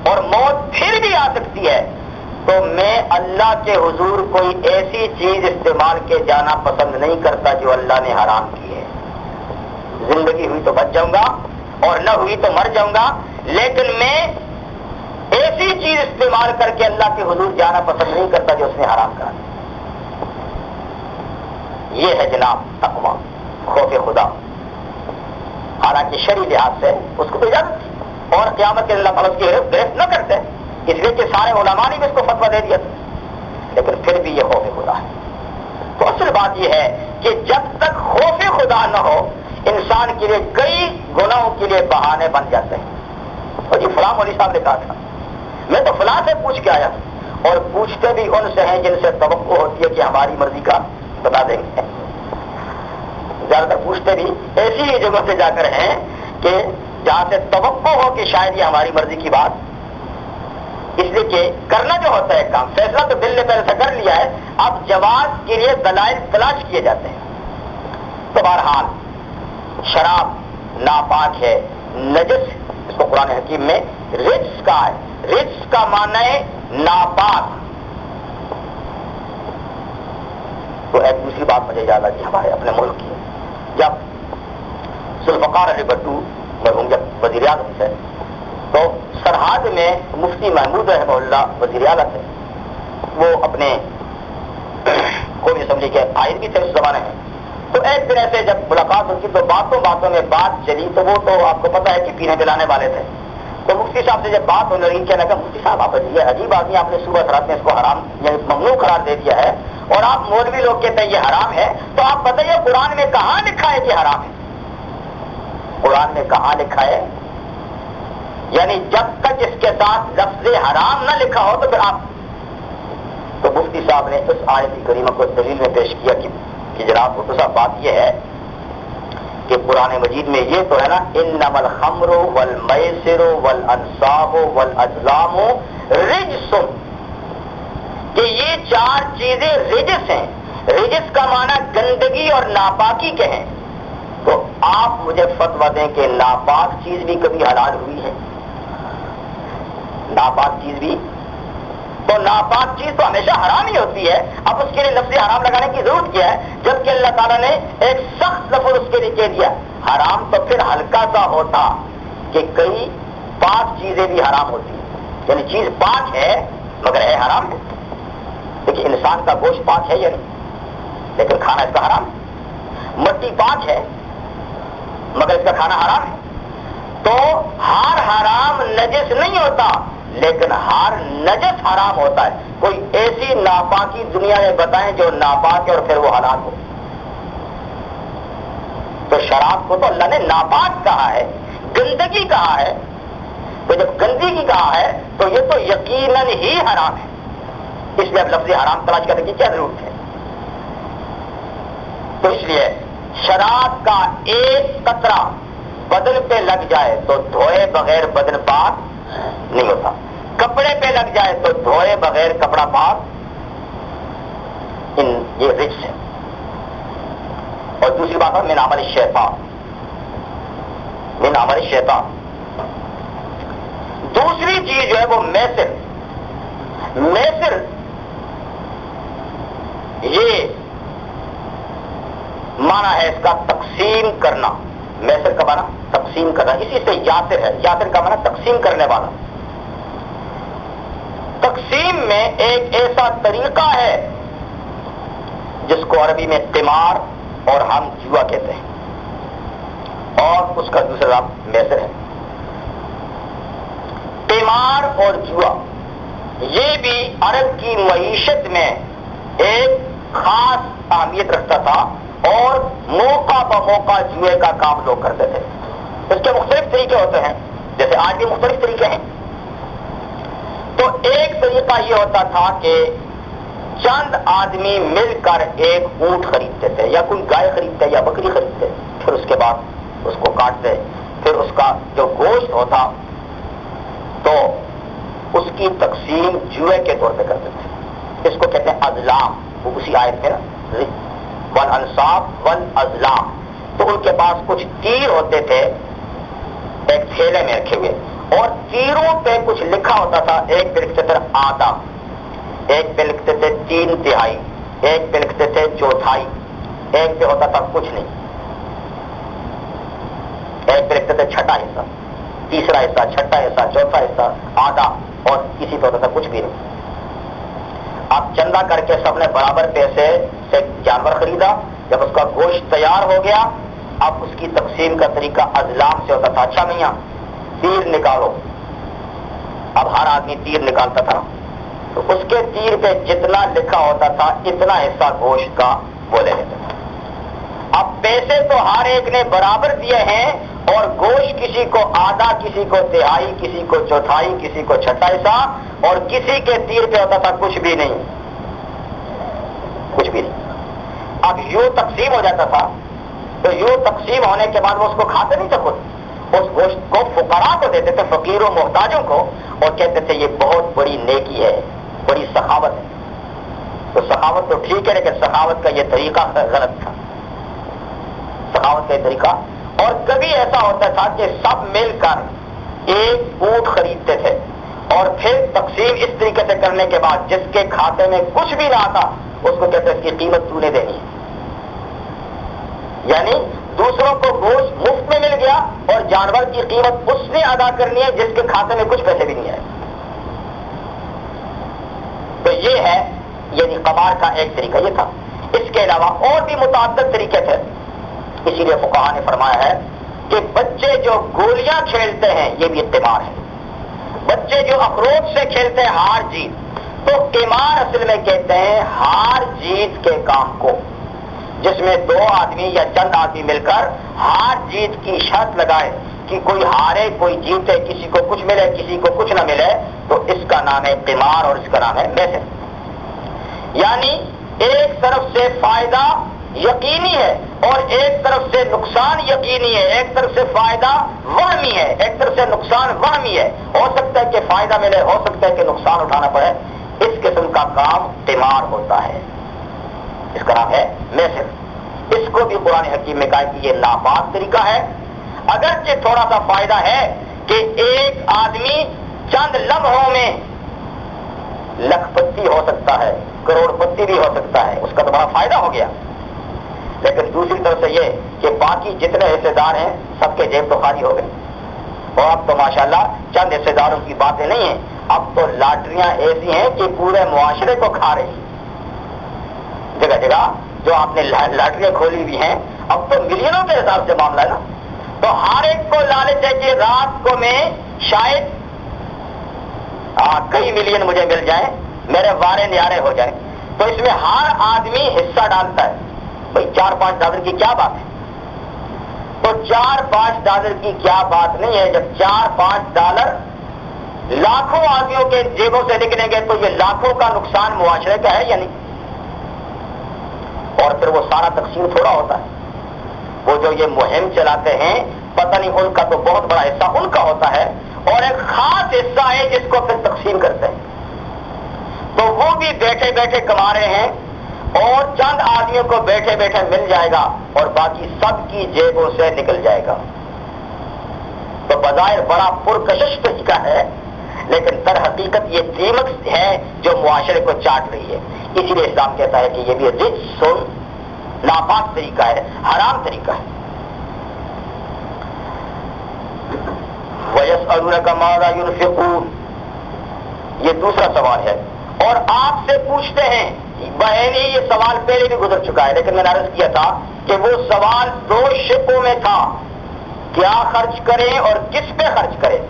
اور موت پھر بھی آ سکتی ہے، تو میں اللہ کے حضور کوئی ایسی چیز استعمال کے جانا پسند نہیں کرتا جو اللہ نے حرام کی ہے۔ زندگی ہوئی تو بچ جاؤں گا اور نہ ہوئی تو مر جاؤں گا، لیکن میں ایسی چیز استعمال کر کے اللہ کے حضور جانا پسند نہیں کرتا جو اس نے حرام کرا۔ یہ ہے جناب تقویٰ، خوف خدا۔ حالانکہ شرعی لحاظ سے اس کو تو اجازت تھی، اور قیامت کے اللہ تعالیٰ اس کی گرفت نہ کرتے، اس لیے کہ سارے علماء نے بھی اس کو فتویٰ دے دیا تھا، لیکن پھر بھی یہ خوف خدا ہے۔ تو اصل بات یہ ہے کہ جب تک خوف خدا نہ ہو، انسان کے لیے کئی گناہوں کے لیے بہانے بن جاتے ہیں۔ اور جی فلاں مولوی صاحب نے کہا تھا، میں تو فلاں سے پوچھ کے آیا، اور پوچھتے بھی ان سے ہیں جن سے توقع ہوتی ہے کہ ہماری مرضی کا بتا دیں گے۔ زیادہ تر پوچھتے بھی ایسی ہی جگہ سے جا کر ہیں کہ جہاں سے توقع ہو کہ شاید یہ ہماری مرضی کی بات، اس لیے کہ کرنا جو ہوتا ہے کام، فیصلہ تو دل نے پہلے سے کر لیا ہے، اب جواز کے لیے دلائل تلاش کیے جاتے ہیں۔ تو بہرحال شراب ناپاک ہے، نجس، اس کو قرآن حکیم میں رجس کا ہے، رجس کا معنی ہے ناپاک۔ تو ایک دوسری بات مجھے یاد آتی ہمارے اپنے ملک کی، جب ذوالفقار علی بھٹو مرحوم جب وزیر اعظم تھے، تو سرحد میں مفتی محمود رحمہ اللہ وزیر اعلیٰ تھے، وہ اپنے قومی اسمبلی کے قائد بھی تھے اس زمانے میں۔ تو ایک دن ایسے جب ملاقات ہوئی تو باتوں میں بات چلی، تو وہ تو آپ کو پتا ہے کہ پینے پلانے والے تھے، تو مفتی صاحب سے جب بات ہونے لگی، کہنے لگا مفتی صاحب آپ یہ عجیب آدمی، آپ نے صوبہ سرحد میں اس کو حرام یعنی ممنوع قرار دے دیا ہے، اور آپ مولوی لوگ کہتے ہیں یہ حرام ہے، تو آپ بتائیے قرآن میں کہاں لکھا ہے کہ حرام ہے؟ قرآن میں کہاں لکھا ہے؟ یعنی جب تک اس کے ساتھ لفظ حرام نہ لکھا ہو تو پھر آپ، تو مفتی صاحب نے اس آیت کریمہ کو دلیل میں پیش کیا کہ جناب مفتی صاحب بات یہ ہے کہ قرآن مجید میں یہ تو ہے نا، انما الخمر والمیسر والانصاب والازلام رجس، کہ یہ 4 چیزیں رجس ہیں۔ رجس کا معنی گندگی اور ناپاکی کے ہیں، تو آپ مجھے فتویٰ دیں کہ ناپاک چیز بھی کبھی حلال ہوئی ہے؟ ناپاک چیز بھی، تو ناپاک چیز تو ہمیشہ حرام ہی ہوتی ہے، اب اس کے لیے لفظ حرام لگانے کی ضرورت کیا ہے؟ جبکہ اللہ تعالیٰ نے ایک سخت لفظ اس کے لیے کہہ دیا۔ حرام تو پھر ہلکا سا ہوتا کہ کئی پاک چیزیں بھی حرام ہوتی ہیں، یعنی چیز پاک ہے مگر ہے حرام ہے۔ دیکھیے انسان کا گوشت پاک ہے یا نہیں، لیکن کھانا اس کا حرام ہے۔ مٹی پاک ہے مگر اس کا کھانا حرام ہے۔ تو ہر حرام نجس نہیں ہوتا، لیکن ہر نجس حرام ہوتا ہے. کوئی ایسی ناپاکی دنیا میں بتائیں جو ناپاک ہے اور پھر وہ حلال ہو. تو شراب کو تو اللہ نے ناپاک کہا ہے, گندگی کہا ہے. تو جب گندگی کہا ہے تو یہ تو یقیناً ہی حرام ہے. اس لیے اب لفظ حرام تلاش کرنے کی کیا ضرورت ہے؟ تو اس لیے شراب کا ایک قطرہ بدن پہ لگ جائے تو دھوئے بغیر بدن پاک نہیں ہوتا. کپڑے پہ لگ جائے تو دھوئے بغیر کپڑا پاک. یہ رجس ہے. اور دوسری بات ہے من عمل الشیطان, من عمل الشیطان. دوسری چیز جو ہے وہ میسر. میسر یہ معنی ہے اس کا تقسیم کرنا. میسر کا معنی تقسیم کرنا, اسی سے یاسر ہے. یاسر کا معنی تقسیم کرنے والا. تقسیم میں ایک ایسا طریقہ ہے جس کو عربی میں قمار اور ہم جوا کہتے ہیں, اور اس کا دوسرا نام میسر ہے. قمار اور جوا یہ بھی عرب کی معیشت میں ایک خاص اہمیت رکھتا تھا, اور موقع بموقع جوئے کا کام لوگ کرتے تھے. اس کے مختلف طریقے ہوتے ہیں, جیسے آج بھی مختلف طریقے ہیں. تو ایک طریقہ یہ ہوتا تھا کہ چند آدمی مل کر ایک اونٹ خریدتے تھے, یا کوئی گائے خریدتے یا بکری خریدتے, پھر اس کے بعد اس کو کاٹتے, پھر اس کا جو گوشت ہوتا تو اس کی تقسیم جوئے کے طور پہ کرتے تھے. اس کو کہتے ہیں ازلام. وہ اسی آیت میں نا والانصاب والازلام. تو ان کے پاس کچھ تیر ہوتے تھے ایک تھیلے میں رکھے ہوئے, اور تیروں پہ کچھ لکھا ہوتا تھا. ایک پہ لکھتے تھے آدھا, ایک پہ لکھتے تھے 3/3, ایک پہ لکھتے تھے 1/4, ایک پہ ہوتا تھا کچھ نہیں, ایک پہ لکھتے تھے چھٹا حصہ, تیسرا حصہ, چھٹا حصہ, چوتھا حصہ, آدھا, اور کسی پہ ہوتا تھا کچھ بھی نہیں. اب چندہ کر کے سب نے برابر پیسے سے جانور خریدا. جب اس کا گوشت تیار ہو گیا, اب اس کی تقسیم کا طریقہ ازلام سے ہوتا تھا. اچھا میاں تیر نکالو. اب ہر آدمی تیر نکالتا تھا, تو اس کے تیر پہ جتنا لکھا ہوتا تھا اتنا حصہ گوشت کا وہ لے لیتا تھا. اب پیسے تو ہر ایک نے برابر دیے ہیں, اور گوشت کسی کو آدھا, کسی کو تہائی, کسی کو چوتھائی, کسی کو چھٹا حصہ, اور کسی کے تیر پہ ہوتا تھا کچھ بھی نہیں, کچھ بھی نہیں. اب یوں تقسیم ہو جاتا تھا, تو یوں تقسیم ہونے کے بعد وہ اس کو کھاتے نہیں تھے خود, اس گوشت کو فقراء کو دیتے تھے, فقیروں محتاجوں کو, اور کہتے تھے یہ بہت بڑی نیکی ہے, بڑی سخاوت ہے. تو سخاوت تو ٹھیک ہے, لیکن سخاوت کا یہ طریقہ غلط تھا. سخاوت کا یہ طریقہ. اور کبھی ایسا ہوتا تھا کہ سب مل کر ایک اونٹ خریدتے تھے, اور پھر تقسیم اس طریقے سے کرنے کے بعد جس کے کھاتے میں کچھ بھی نہ آتا اس کو کہتے ہیں اس کی قیمت تو نے دینی ہے. یعنی دوسروں کو گوشت مفت میں مل گیا, اور جانور کی قیمت اس نے ادا کرنی ہے جس کے کھاتے میں کچھ پیسے بھی نہیں آئے. تو یہ ہے یعنی قمار کا ایک طریقہ یہ تھا. اس کے علاوہ اور بھی متعدد طریقے تھے. اسی لیے فقہا نے فرمایا ہے کہ بچے جو گولیاں کھیلتے ہیں یہ بھی قمار ہے. بچے جو اخروٹ سے کھیلتے ہیں ہار جیت, تو قمار اصل میں کہتے ہیں ہار جیت کے کام کو, جس میں دو آدمی یا چند آدمی مل کر ہار جیت کی شرط لگائے کہ کوئی ہارے کوئی جیتے, کسی کو کچھ ملے کسی کو کچھ نہ ملے, تو اس کا نام ہے قمار اور اس کا نام ہے میسر. یعنی ایک طرف سے فائدہ یقینی ہے اور ایک طرف سے نقصان یقینی ہے, ایک طرف سے فائدہ وہمی ہے, ایک طرف سے نقصان وہمی ہے. ہو سکتا ہے کہ فائدہ ملے, ہو سکتا ہے کہ نقصان اٹھانا پڑے. اس قسم کا کام قمار ہوتا ہے, اس کا نام ہے میسر. اس کو بھی قرآن حکیم میں کہا کہ یہ ناپاک طریقہ ہے. اگرچہ تھوڑا سا فائدہ ہے کہ ایک آدمی چند لمحوں میں لکھ پتی ہو سکتا ہے, کروڑ پتی بھی ہو سکتا ہے, اس کا تو بڑا فائدہ ہو گیا. لیکن دوسری طرف سے یہ کہ باقی جتنے حصے دار ہیں سب کے جیب تو خالی ہو گئے. اور اب تو ماشاءاللہ چند حصے داروں کی باتیں نہیں ہیں, اب تو لاٹریاں ایسی ہیں کہ پورے معاشرے کو کھا رہی. جگہ جگہ جو آپ نے لاٹریاں کھولی ہوئی ہیں, اب تو ملینوں کے حساب سے معاملہ ہے نا. تو ہر ایک کو لالچ ہے کہ رات کو میں شاید کئی ملین مجھے مل جائیں، میرے وارے نیارے ہو جائیں، تو اس میں ہر آدمی حصہ ڈالتا ہے. بھئی $4-5 کی کیا بات ہے؟ تو $4-5 کی کیا بات نہیں ہے. جب $4-5 لاکھوں آدمیوں کے جیبوں سے نکلیں گے تو یہ لاکھوں کا نقصان معاشرے کا ہے یا نہیں؟ اور پھر وہ سارا تقسیم تھوڑا ہوتا ہے. وہ جو یہ مہم چلاتے ہیں پتہ نہیں ان کا تو بہت بڑا حصہ ان کا ہوتا ہے اور ایک خاص حصہ ہے جس کو پھر تقسیم کرتے ہیں. تو وہ بھی بیٹھے بیٹھے کما رہے ہیں اور چند آدمیوں کو بیٹھے بیٹھے مل جائے گا اور باقی سب کی جیبوں سے نکل جائے گا. تو بظاہر بڑا پرکشش طریقہ ہے لیکن در حقیقت یہ دیمک ہے جو معاشرے کو چاٹ رہی ہے. اسی لیے اسلام کہتا ہے کہ یہ بھی رجس ناپاک طریقہ ہے، حرام طریقہ ہے. وَيَسْأَلُونَكَ مَاذَا يُنْفِقُونَ، یہ دوسرا سوال ہے. اور آپ سے پوچھتے ہیں، بہنی یہ سوال پہلے بھی گزر چکا ہے لیکن میں نے عرض کیا تھا کہ وہ سوال 2 شقوں میں تھا، کیا خرچ کریں اور کس پہ خرچ کریں.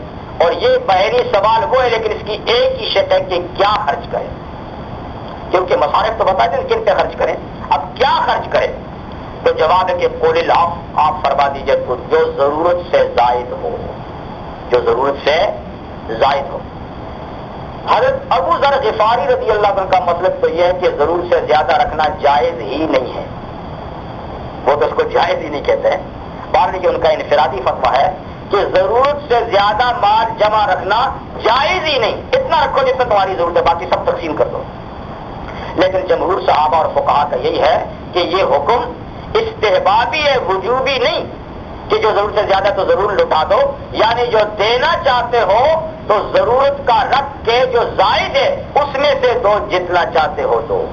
اور یہ بہنی سوال وہ ہے لیکن اس کی ایک ہی شق ہے کہ کیا خرچ کریں، کیونکہ مصارف تو بتا دیں کن پہ خرچ کریں. اب کیا خرچ کریں؟ تو جواب ہے کہ قول العفو، آپ فرما دیجئے جو ضرورت سے زائد ہو، جو ضرورت سے زائد ہو. حضرت ابو ذر غفاری رضی اللہ عنہ کا مطلب تو یہ ہے کہ ضرورت سے زیادہ رکھنا جائز ہی نہیں ہے. وہ تو اس کو جائز ہی نہیں کہتے ہیں، بہرحال کہ ان کا انفرادی فتویٰ ہے کہ ضرورت سے زیادہ مال جمع رکھنا جائز ہی نہیں. اتنا رکھو جتنا تمہاری ضرورت ہے، باقی سب تقسیم کر دو. لیکن جمہور صحابہ اور فقہا کا یہی ہے کہ یہ حکم استحبابی ہے، وجوبی نہیں کہ جو ضرورت سے زیادہ تو ضرور لٹا دو. یعنی جو دینا چاہتے ہو تو ضرورت کا رکھ کے جو زائد ہے اس میں سے دو، جتنا چاہتے ہو دو.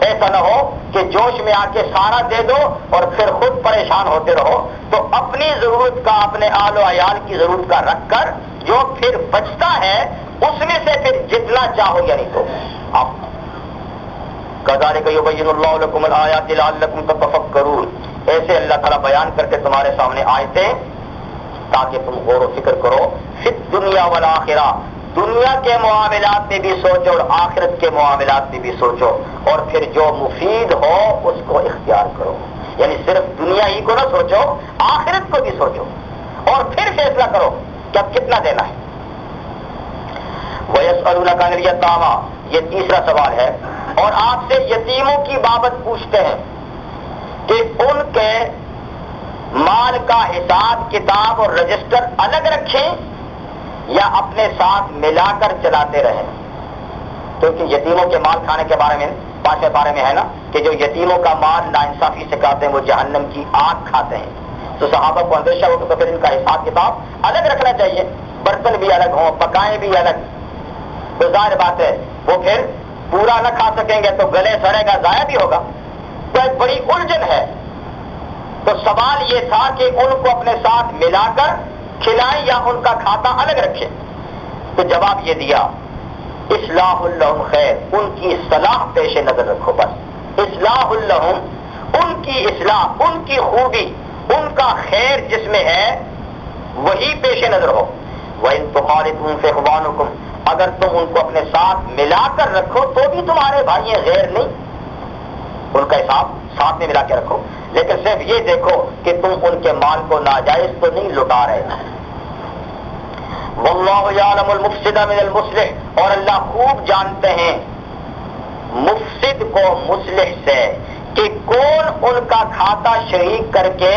ایسا نہ ہو کہ جوش میں آ کے سارا دے دو اور پھر خود پریشان ہوتے رہو. تو اپنی ضرورت کا، اپنے آل و عیال کی ضرورت کا رکھ کر جو پھر بچتا ہے اس میں سے پھر جتنا چاہو یعنی تو آپ كذلك يبين الله لكم الآيات لعلكم تتفكرون. ایسے اللہ تعالیٰ بیان کر کے تمہارے سامنے آیتیں تاکہ تم غور و فکر کرو. فی الدنیا والآخرہ، دنیا کے معاملات میں بھی سوچو اور آخرت کے معاملات میں بھی سوچو، اور پھر جو مفید ہو اس کو اختیار کرو. یعنی صرف دنیا ہی کو نہ سوچو، آخرت کو بھی سوچو اور پھر فیصلہ کرو کہ اب کتنا دینا ہے. وَيَسْأَلُونَكَ عَنِ الْيَتَامَىٰ، یہ تیسرا سوال ہے. اور آپ سے یتیموں کی بابت پوچھتے ہیں کہ ان کے مال کا حساب کتاب اور رجسٹر الگ رکھیں یا اپنے ساتھ ملا کر چلاتے رہیں. کیونکہ یتیموں کے مال کھانے کے بارے میں 5ویں پارے میں ہے نا کہ جو یتیموں کا مال ناانصافی سے کھاتے ہیں وہ جہنم کی آگ کھاتے ہیں. تو صحابہ کو اندیشہ ہو تو پھر ان کا حساب کتاب الگ رکھنا چاہیے، برتن بھی الگ ہوں، پکائیں بھی الگ. تو ظاہر بات ہے وہ پھر پورا نہ کھا سکیں گے تو گلے سڑے گا، ضائع بھی ہوگا. تو ایک بڑی الجھن ہے. تو سوال یہ تھا کہ ان کو اپنے ساتھ ملا کر کھلائیں یا ان کا کھاتا الگ رکھیں. تو جواب یہ دیا اصلاح لہم خیر، ان کی صلاح پیش نظر رکھو. بس اصلاح لہم، ان کی اصلاح، ان کی خوبی، ان کا خیر جس میں ہے وہی پیش نظر ہو. وَإِن تُخَالِطُهُمْ فَإِخْوَانُكُمْ، اگر تم ان کو اپنے ساتھ ملا کر رکھو تو بھی تمہارے بھائی ہیں، غیر نہیں. ان کا حساب ساتھ میں ملا کے رکھو، لیکن صرف یہ دیکھو کہ تم ان کے مال کو ناجائز تو نہیں لٹا رہے. واللہ یعلم المفسد من المصلح، اور اللہ خوب جانتے ہیں مفسد کو مصلح سے، کہ کون ان کا کھاتا شریک کر کے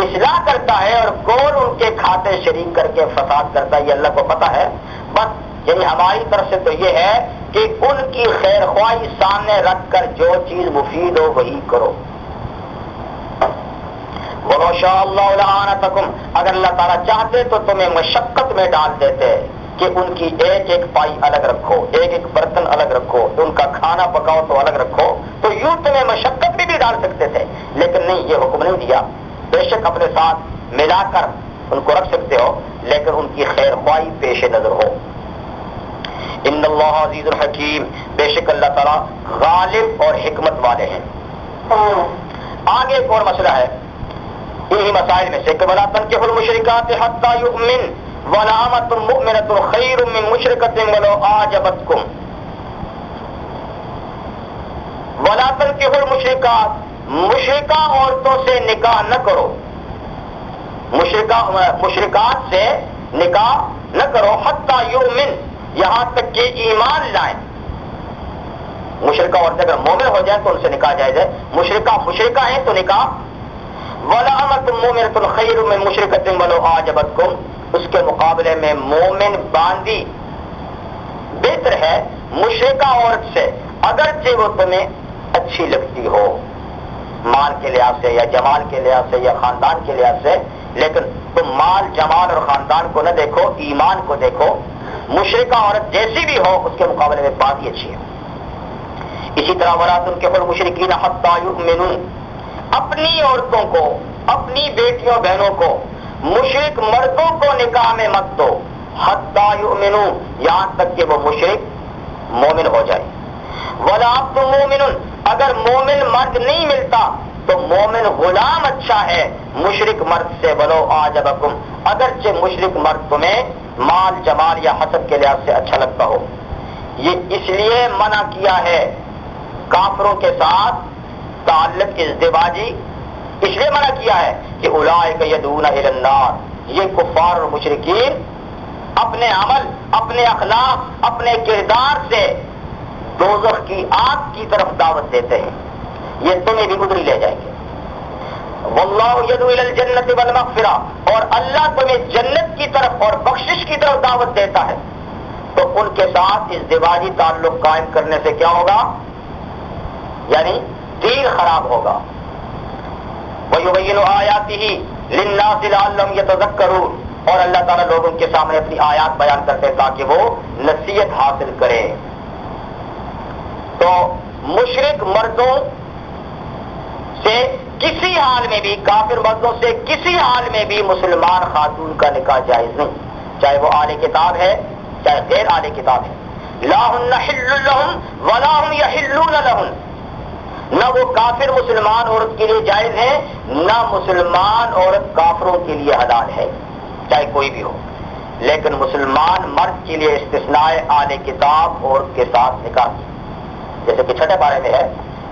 اصلاح کرتا ہے اور کون ان کے کھاتے شریک کر کے فساد کرتا ہے. یہ اللہ کو پتا ہے. بس یعنی ہماری طرف سے تو یہ ہے کہ ان کی خیر خواہی سامنے رکھ کر جو چیز مفید ہو وہی کرو. وَلَوْ شَاءَ اللَّهُ لَأَعَانَتَكُمْ، اگر اللہ تعالیٰ چاہتے تو تمہیں مشقت میں ڈال دیتے کہ ان کی ایک ایک پائی الگ رکھو، ایک ایک برتن الگ رکھو، ان کا کھانا پکاؤ تو الگ رکھو. تو یوں تمہیں مشقت میں بھی ڈال سکتے تھے، لیکن نہیں، یہ حکم نہیں دیا. بے شک اپنے ساتھ ملا کر ان کو رکھ سکتے ہو لیکن ان کی خیر خواہی پیش نظر ہو. ان اللہ عزیز الحکیم، بے شک اللہ تعالیٰ غالب اور حکمت والے ہیں. آگے ایک اور مسئلہ ہے انہی مسائل میں سے کہ وَلَا تَنكِحُوا الْمُشْرِكَاتِ حَتَّى يُؤْمِنْ، وَلَأَمَةٌ مُؤْمِنَةٌ خَيْرٌ مِّن مُشْرِكَةٍ وَلَوْ أَعْجَبَتْكُمْ وَلَا تَنكِحُوا الْمُشْرِكَاتِ مشرکہ عورتوں سے نکاح نہ کرو، مشرکات سے نکاح نہ کرو، حتیٰ یؤمن یہاں تک کہ ایمان لائیں۔ مشرکہ عورتیں اگر مومن ہو جائیں تو ان سے نکاح جائز ہے، مشرکہ ہیں تو نکاح۔ وَلَأَمَةٌ مُؤْمِنَةٌ خَيْرٌ مِّن مُشْرِكَةٍ وَلَوْ أَعْجَبَتْكُمْ اس کے مقابلے میں مومن باندی بہتر ہے مشرکہ عورت سے، اگرچہ وہ تمہیں اچھی لگتی ہو مال کے لحاظ سے یا جمال کے لحاظ سے یا خاندان کے لحاظ سے، لیکن تم مال جمال اور خاندان کو نہ دیکھو، ایمان کو دیکھو۔ مشرکہ عورت جیسی بھی ہو اس کے مقابلے میں باندی اچھی ہے۔ اسی طرح وَلَا تُنكِحُوا الْمُشْرِكِينَ حَتَّىٰ يُؤْمِنُوا اپنی عورتوں کو، اپنی بیٹیوں بہنوں کو، مشرک مردوں کو نکاح میں مت دو، حَتَّىٰ يُؤْمِنُوا یہاں تک کہ وہ مشرک مومن ہو جائے۔ وَلَا عَبْدٌ مُؤْمِنٌ اگر مومن مرد نہیں ملتا تو مومن غلام اچھا ہے مشرک مرد سے، وَلَوْ أَعْجَبَكُمْ اگرچہ مشرک مرد تمہیں مال جمال یا حسب کے لحاظ سے اچھا لگتا ہو۔ یہ اس لیے منع کیا ہے کافروں کے ساتھ تعلق ازدواجی، اس لیے منع کیا ہے کہ اولئک یدعون الی النار یہ کفار اور مشرکین اپنے عمل، اپنے اخلاق، اپنے کردار سے دوزخ کی آگ کی طرف دعوت دیتے ہیں، یہ تمہیں بھی ادھر لے جائیں گے۔ واللہ یدعو الی الجنۃ والمغفرہ اور اللہ تمہیں جنت کی طرف اور بخشش کی طرف دعوت دیتا ہے، تو ان کے ساتھ ازدواجی تعلق قائم کرنے سے کیا ہوگا؟ یعنی دین خراب ہوگا۔ وَيُبَيِّنُ آیَاتِهِ لِلنَّاسِ لَعَلَّهُمْ يَتَذَكَّرُونَ اور اللہ تعالیٰ لوگوں کے سامنے اپنی آیات بیان کرتے ہیں تاکہ وہ نصیحت حاصل کریں۔ تو مشرک مردوں سے کسی حال میں بھی، کافر مردوں سے کسی حال میں بھی مسلمان خاتون کا نکاح جائز نہیں، چاہے وہ اہل کتاب ہے چاہے غیر اہل کتاب ہے۔ لا ہن حل لہم ولا ہم یحلون لہن نہ وہ کافر مسلمان عورت کے لیے جائز ہے، نہ مسلمان عورت کافروں کے لیے حلال ہے، چاہے کوئی بھی ہو۔ لیکن مسلمان مرد کے لیے استثناء اہل کتاب عورت کے ساتھ نکاح، جیسے کہ چھٹے پارے میں ہے،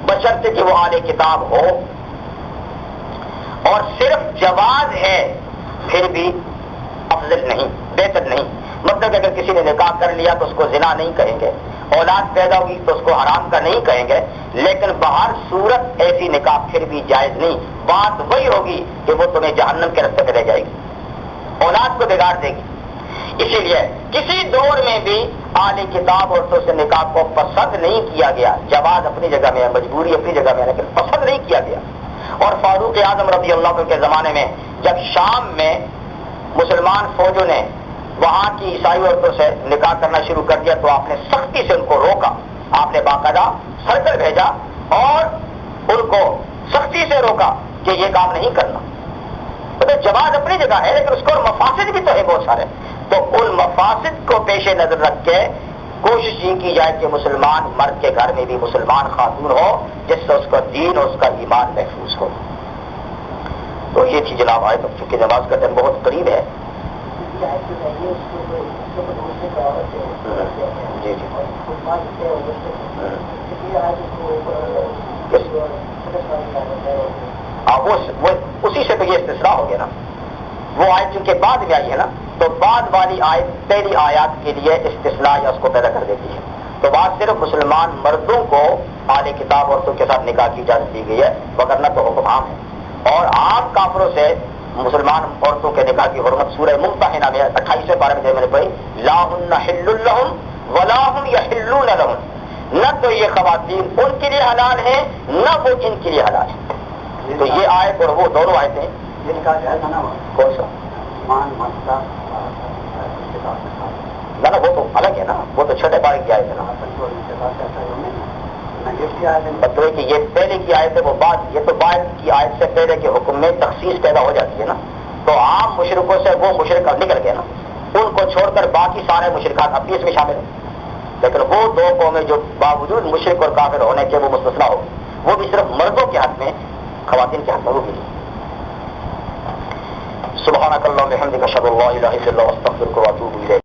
بشرطے کہ وہ اہل کتاب ہو، اور صرف جواز ہے پھر بھی افضل نہیں، بہتر نہیں۔ مطلب کہ اگر کسی نے نکاح کر لیا تو اس کو زنا نہیں کہیں گے، اولاد پیدا ہوئی تو اس کو حرام کا نہیں کہیں گے، لیکن بہر صورت ایسی نکاح پھر بھی جائز نہیں۔ بات وہی ہوگی کہ وہ تمہیں جہنم کے راستے پہ لے جائے گی، اولاد کو بگاڑ دے گی۔ اسی لیے کسی دور میں بھی اہل کتاب عورتوں سے نکاح کو پسند نہیں کیا گیا، جواز اپنی جگہ میں ہے، مجبوری اپنی جگہ میں ہے، لیکن پسند نہیں کیا گیا۔ اور فاروق اعظم رضی اللہ عنہ کے زمانے میں جب شام میں مسلمان فوجوں نے وہاں کی عیسائی عورتوں سے نکاح کرنا شروع کر دیا تو آپ نے سختی سے ان کو روکا، آپ نے باقاعدہ سرکل بھیجا اور ان کو سختی سے روکا کہ یہ کام نہیں کرنا۔ تو جواز اپنی جگہ ہے لیکن اس کو مفاسد بھی تو ہے بہت سارے، تو ان مفاسد کو پیش نظر رکھ کے کوشش یہ کی جائے کہ مسلمان مرد کے گھر میں بھی مسلمان خاتون ہو جس سے اس کا دین اور اس کا ایمان محفوظ ہو۔ تو یہ تھی جناب آئے، تو چونکہ نماز کا ٹائم بہت قریب ہے۔ جی جی وہ اسی سے تو یہ استثناء ہو گیا نا، وہ آیت چونکہ بعد میں آئی ہے نا، تو بعد والی آیت پہلی آیات کے لیے استثناء یا اس کو پیدا کر دیتی ہے۔ تو بات صرف مسلمان مردوں کو اہل کتاب عورتوں کے ساتھ نکاح کی اجازت دی گئی ہے، وگرنہ تو حکم عام ہے۔ اور عام کافروں سے مسلمان عورتوں کے نکاح کی حرمت سورہ ممتحنہ میں 28ویں پارے میں میں نے پڑھی، لا ہن حل لہم ولا ہم یحلون لہم، نہ تو یہ خواتین ان کے لیے حلال ہیں نہ وہ ان کے لیے حلال ہیں۔ تو یہ آیت اور وہ دونوں آیتیں یہ نکاح جائز ہے نا، کون سا نا، وہ تو الگ ہے نا، وہ تو چھٹے پارے کی آیت ہے نا، مطلب کہ یہ پہلے کی آیت ہے وہ بعد، یہ تو بعد کی آیت سے پہلے کے حکم میں تخصیص پیدا ہو جاتی ہے نا، تو عام مشرکوں سے وہ مشرک نکل گئے نا، ان کو چھوڑ کر باقی سارے مشرکات اب بھی اس میں شامل ہیں، لیکن وہ دو قومیں جو باوجود مشرک اور کافر ہونے کے وہ مستثنیٰ ہو، وہ بھی صرف مردوں کے حق میں، خواتین کے حق میں وہ بھی نہیں۔ سبحانک اللہم و بحمدک اشہد ان لا الہ الا انت استغفرک واتوب الیک.